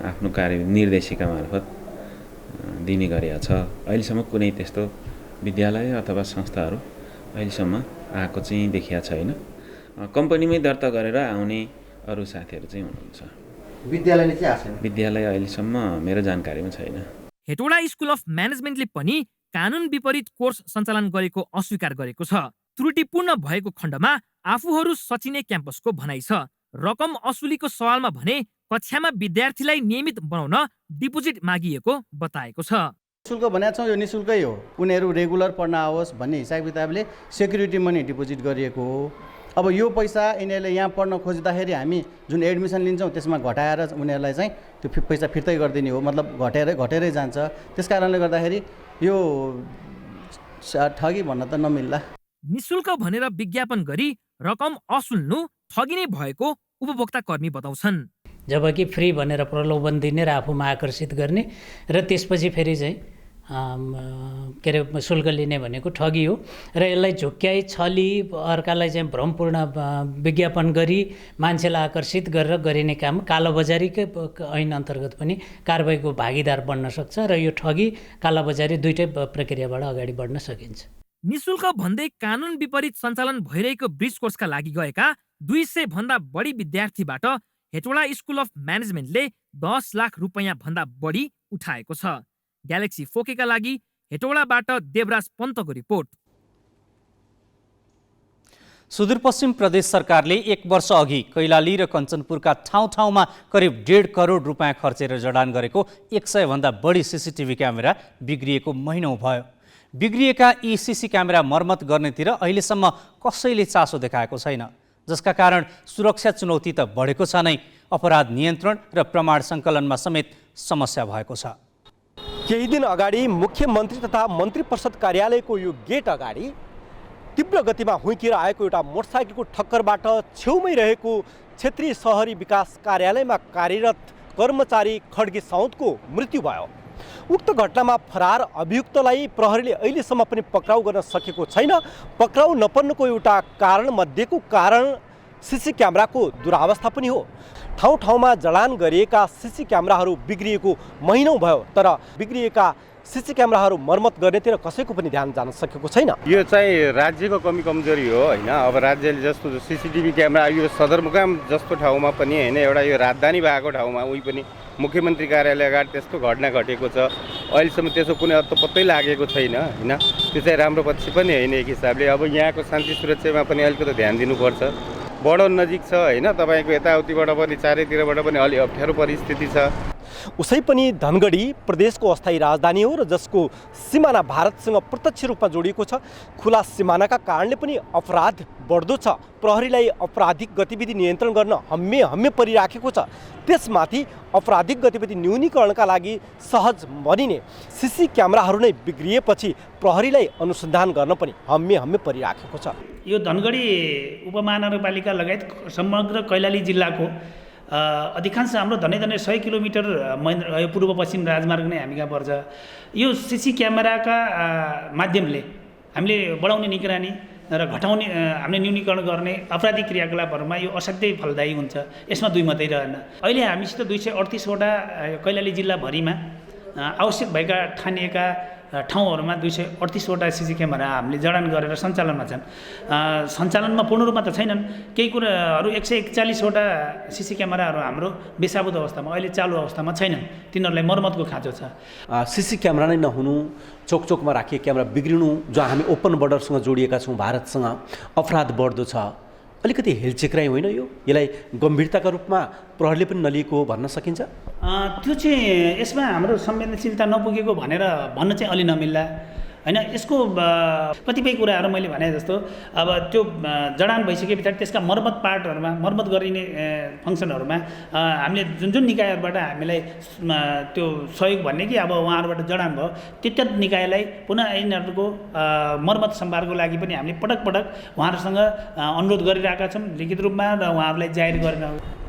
आफ्नो कार्य निर्देशिका मार्फत दिने गरेको छ। अहिलेसम्म कुनै त्यस्तो विद्यालय अथवा संस्थाहरू अहिलेसम्म आएको चाहिँ देखिया छैन। कम्पनीमै दर्ता गरेर आउने अरू साथीहरू चाहिँ हुनुहुन्छ।
विद्यालयले चाहिँ आएको छैन?
विद्यालय अहिलेसम्म मेरो जानकारीमा छैन।
हेटौडा स्कुल अफ म्यानेजमेन्टले पनि कानुन विपरीत कोर्स सञ्चालन गरेको अस्वीकार गरेको छ। त्रुटिपूर्ण भएको खण्डमा आफूहरू सचिने क्याम्पसको भनाइ छ। रकम असुलीको सवालमा भने कक्षामा विद्यार्थीलाई नियमित बनाउन डिपोजिट मागिएको बताएको छ।
शुल्क भनेको छौँ, यो निशुल्कै हो। उनीहरू रेगुलर पढ्न आओस् भन्ने हिसाब किताबले सेक्युरिटी मनी डिपोजिट गरिएको हो। अब यो पैसा यिनीहरूले यहाँ पढ्न खोज्दाखेरि हामी जुन एडमिसन लिन्छौँ त्यसमा घटाएर उनीहरूलाई चाहिँ त्यो पैसा फिर्तै गरिदिने हो। मतलब घटेरै जान्छ। त्यस कारणले गर्दाखेरि यो ठगी भन्न त नमिल्ला।
निशुल्क भनेर विज्ञापन गरी रकम असुल्नु ठगी नै भएको उपभोक्ता कर्मी बताउँछन्।
जबकि फ्री भनेर प्रलोभन दिने र आफूमा आकर्षित गर्ने र त्यसपछि फेरि चाहिँ के अरे शुल्क लिने भनेको ठगी हो। र यसलाई झुक्क्याई छली अर्कालाई चाहिँ भ्रमपूर्ण विज्ञापन गरी मान्छेलाई आकर्षित गरेर गरिने काम कालोबजारीकै ऐन अन्तर्गत पनि कारबाहीको भागीदार बन्न सक्छ र यो ठगी कालोबजारी दुईटै प्रक्रियाबाट अगाडि बढ्न सकिन्छ।
निशुल्क भन्दै कानुन विपरीत सञ्चालन भइरहेको ब्रिज कोर्सका लागि गएका 200 भन्दा बढी विद्यार्थीबाट हेटौडा स्कुल अफ म्यानेजमेन्टले 10 लाख रुपियाँ भन्दा बढी उठाएको छ। ग्यालेक्सी फोकेका लागि हेटौडाबाट देवराज पन्तको रिपोर्ट।
सुदूरपश्चिम प्रदेश सरकारले 1 वर्ष अघि कैलाली र कञ्चनपुरका ठाउँ-ठाउँमा करिब 1.5 करोड रुपियाँ खर्चेर जडान गरेको 100 भन्दा बढी सीसीटीभी क्यामेरा बिग्रिएको महिनौ भयो। बिग्रिएका यी सीसी क्यामेरा मर्मत गर्नेतिर अहिलेसम्म कसैले चासो देखाएको छैन, जसका कारण सुरक्षा चुनौती त बढेको छ नै, अपराध नियन्त्रण र प्रमाण सङ्कलनमा समेत समस्या भएको छ।
केही दिन अगाडि मुख्यमन्त्री तथा मन्त्री परिषद कार्यालयको यो गेट अगाडि तीव्र गतिमा हुइकिएर आएको एउटा मोटरसाइकलको ठक्करबाट छेउमै रहेको क्षेत्रीय सहरी विकास कार्यालयमा कार्यरत कर्मचारी खड्गे साउदको मृत्यु भयो। उक्त घटनामा फरार अभियुक्तलाई प्रहरीले अहिलेसम्म पनि पक्राउ गर्न सकेको छैन। पक्राउ नपर्नुको एउटा कारण मध्येको कारण सीसी क्यामेराको दुरावस्था पनि हो। ठाउँ ठाउँमा जडान गरिएका सीसी क्यामेराहरू बिग्रिएको महिनौ भयो, तर बिग्रिएका सीसी क्यामेराहरू मर्मत गर्नेतिर कसैको पनि ध्यान जान सकेको छैन।
यो चाहिँ राज्यको कमी कमजोरी हो हैन। अब राज्यले जस्तो सीसीटीभी क्यामेरा यो सदरमुकाम जस्तो ठाउँमा पनि हैन, एउटा यो राजधानी भएको ठाउँमा उही पनि मुख्यमन्त्री कार्यालय अगाडि त्यस्तो घटना घटेको छ। अहिलेसम्म त्यसको कुनै अत्तोपत्तै लागेको छैन हैन। त्यो चाहिँ राम्रो पक्ष पनि होइन एक हिसाबले। अब यहाँको शान्ति सुरक्षामा पनि अलिकति ध्यान दिनुपर्छ। बडो नजिक छ हैन, तपाईँको यताउतिबाट पनि चारैतिरबाट पनि अलि अप्ठ्यारो परिस्थिति छ।
उसै पनि धनगढी प्रदेशको अस्थायी राजधानी हो र जसको सिमाना भारतसँग प्रत्यक्ष रूपमा जोडिएको छ। खुला सिमानाका कारणले पनि अपराध बढ्दो छ। प्रहरीलाई आपराधिक गतिविधि नियन्त्रण गर्न हम्मे परिराखेको छ। त्यसमाथि आपराधिक गतिविधि न्यूनीकरणका लागि सहज बनिने सीसी क्यामेराहरू नै बिग्रिएपछि प्रहरीलाई अनुसन्धान गर्न पनि हम्मे परिराखेको छ।
यो धनगढी उपमहानगरपालिका लगायत समग्र कैलाली जिल्लाको अधिकांश हाम्रो धनै 100 किलोमिटर यो पूर्व पश्चिम राजमार्ग नै हामी कहाँ पर्छ। यो सीसी क्यामेराका माध्यमले हामीले बढाउने निगरानी र घटाउने हामीले न्यूनीकरण गर्ने आपराधिक क्रियाकलापहरूमा यो असाध्यै फलदायी हुन्छ। यसमा दुई मात्रै रहेन। अहिले हामीसित 238 वटा कैलाली जिल्लाभरिमा आवश्यक भएका ठानिएका ठाउँहरूमा 238 वटा सीसी क्यामेरा हामीले जडान गरेर सञ्चालनमा छन्। सञ्चालनमा पूर्ण रूपमा त छैनन्। केही कुराहरू 141 वटा सीसी क्यामेराहरू हाम्रो बेसाबुद अवस्थामा अहिले चालु अवस्थामा छैनन्। तिनीहरूलाई मर्मतको खाँचो छ।
सीसी क्यामेरा नै नहुनु, चोकचोकमा राखिएको क्यामेरा बिग्रिनु, जो हामी ओपन बर्डरसँग जोडिएका छौँ भारतसँग, अपराध बढ्दो छ। अलिकति हेलचेक्राइ होइन यो? यसलाई गम्भीरताका रूपमा प्रहरीले पनि नलिएको हो भन्न सकिन्छ?
त्यो चाहिँ यसमा हाम्रो संवेदनशीलता नपुगेको भनेर भन्न चाहिँ अलि नमिल्ला हैन। यसको कतिपय कुराहरू मैले भने जस्तो अब त्यो जडान भइसके पछाडि त्यसका मर्मत पार्टहरूमा मर्मत गरिने फङ्सनहरूमा हामीले जुन निकायहरूबाट हामीलाई त्यो सहयोग भन्ने कि अब उहाँहरूबाट जडान भयो त्यो निकायलाई पुनः यिनीहरूको मर्मत सम्भारको लागि पनि हामीले पटक उहाँहरूसँग अनुरोध गरिरहेका छौँ लिखित रूपमा र उहाँहरूलाई जाहेर गरेर।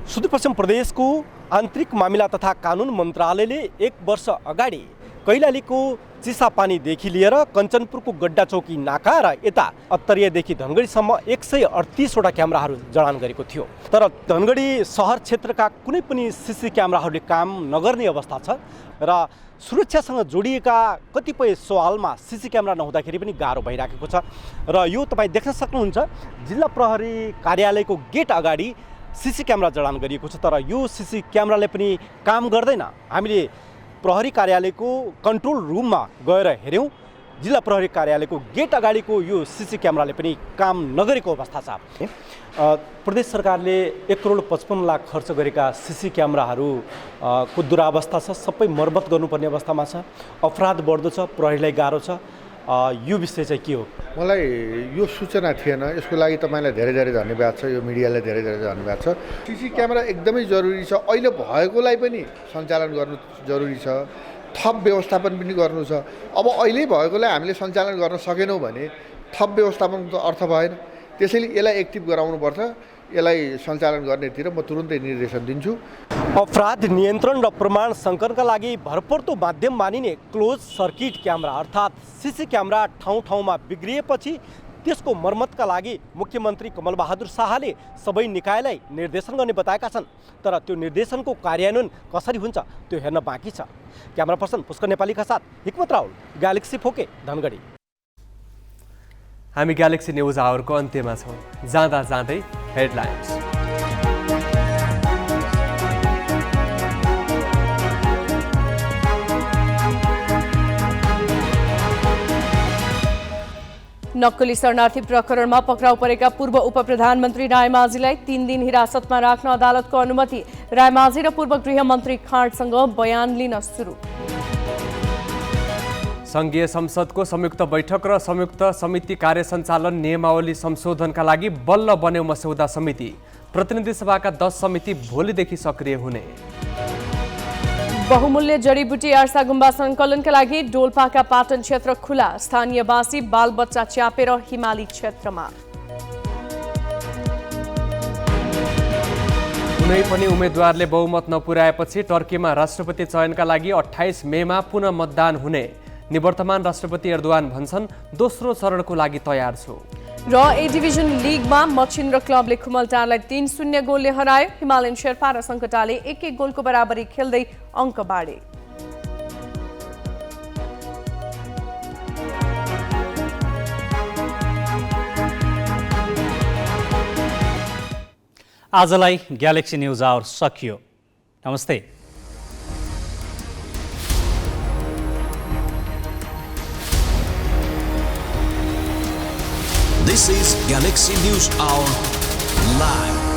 सुदूरपश्चिम प्रदेशको आन्तरिक मामिला तथा कानुन मन्त्रालयले 1 वर्ष अगाडि कैलालीको चिसापानीदेखि लिएर कञ्चनपुरको गड्डा चौकी नाका र यता अत्तरियादेखि धनगढीसम्म 138 वटा क्यामेराहरू जडान गरेको थियो। तर धनगढी सहर क्षेत्रका कुनै पनि सीसी क्यामेराहरूले काम नगर्ने अवस्था छ र सुरक्षासँग जोडिएका कतिपय सवालमा सीसी क्यामेरा नहुँदाखेरि पनि गाह्रो भइराखेको छ। र यो तपाईँ देख्न सक्नुहुन्छ जिल्ला प्रहरी कार्यालयको गेट अगाडि सीसी क्यामेरा जडान गरिएको छ, तर यो सीसी क्यामेराले पनि काम गर्दैन। हामीले प्रहरी कार्यालयको कन्ट्रोल रुममा गएर हेऱ्यौँ। जिल्ला प्रहरी कार्यालयको गेट अगाडिको यो सीसी क्यामेराले पनि काम नगरेको अवस्था छ। प्रदेश सरकारले 1 करोड 55 लाख खर्च गरेका सीसी क्यामेराहरू को दुरावस्था छ, सबै मर्मत गर्नुपर्ने अवस्थामा छ। अपराध बढ्दो छ, प्रहरीलाई गाह्रो छ। यो विषय चाहिँ के हो?
मलाई यो सूचना थिएन। यसको लागि तपाईँलाई धेरै धन्यवाद छ, यो मिडियालाई धेरै धन्यवाद छ। सीसी क्यामेरा एकदमै जरुरी छ। अहिले भएकोलाई पनि सञ्चालन गर्नु जरुरी छ, थप व्यवस्थापन पनि गर्नु छ। अब अहिले भएकोलाई हामीले सञ्चालन गर्न सकेनौँ भने थप व्यवस्थापनको अर्थ भएन। त्यसैले यसलाई एक्टिभ गराउनुपर्छ। यसलाई सञ्चालन गर्नेतिर म तुरुन्तै निर्देशन दिन्छु।
अपराध नियन्त्रण र प्रमाण सङ्कलनका लागि भरपर्दो माध्यम मानिने क्लोज सर्किट क्यामेरा अर्थात् सीसी क्यामेरा ठाउँमा बिग्रिएपछि त्यसको मर्मतका लागि मुख्यमन्त्री कमलबहादुर शाहले सबै निकायलाई निर्देशन गर्ने बताएका छन्। तर त्यो निर्देशनको कार्यान्वयन कसरी हुन्छ त्यो हेर्न बाँकी छ। क्यामेरा पर्सन पुष्कर नेपालीका साथ हिक्मत राहुल, ग्यालेक्सी फोके, धनगढी।
हामी ग्यालेक्सी न्युज आवरको अन्त्यमा छौँ। जाँदै हेडलाइन्स।
नक्कली शरणार्थी प्रकरणमा पक्राउ परेका पूर्व उपप्रधानमन्त्री रायमाझीलाई 3 दिन हिरासतमा राख्न अदालतको अनुमति। रायमाझी र पूर्व गृहमन्त्री खाँडसँग बयान लिन सुरु।
सङ्घीय संसदको संयुक्त बैठक र संयुक्त समिति कार्य सञ्चालन नियमावली संशोधनका लागि बल्ल बन्यो मस्यौदा समिति। प्रतिनिधि सभाका 10 समिति भोलिदेखि सक्रिय हुने।
बहुमूल्य जडीबुटी आर्सा गुम्बा सङ्कलनका लागि डोल्पाका पाटन क्षेत्र खुला। स्थानीयवासी बालबच्चा च्यापेर हिमाली क्षेत्रमा।
कुनै पनि उम्मेद्वारले बहुमत नपुर्याएपछि टर्कीमा राष्ट्रपति चयनका लागि 28 मेमा पुनः मतदान हुने। निवर्तमान राष्ट्रपति एर्दोआन भन्छन् दोस्रो चरणको लागि तयार छु।
र ए डिभिजन लिगमा मच्छिन्द्र क्लबले खुमलटारलाई 3-0 गोलले हरायो। हिमालयन शेर्पा र सङ्कटाले 1-1 गोलको बराबरी खेल्दै अङ्क बाँडे।
आजलाई ग्यालेक्सी न्युज आवर सकियो। नमस्ते।
This is Galaxy News Hour Live.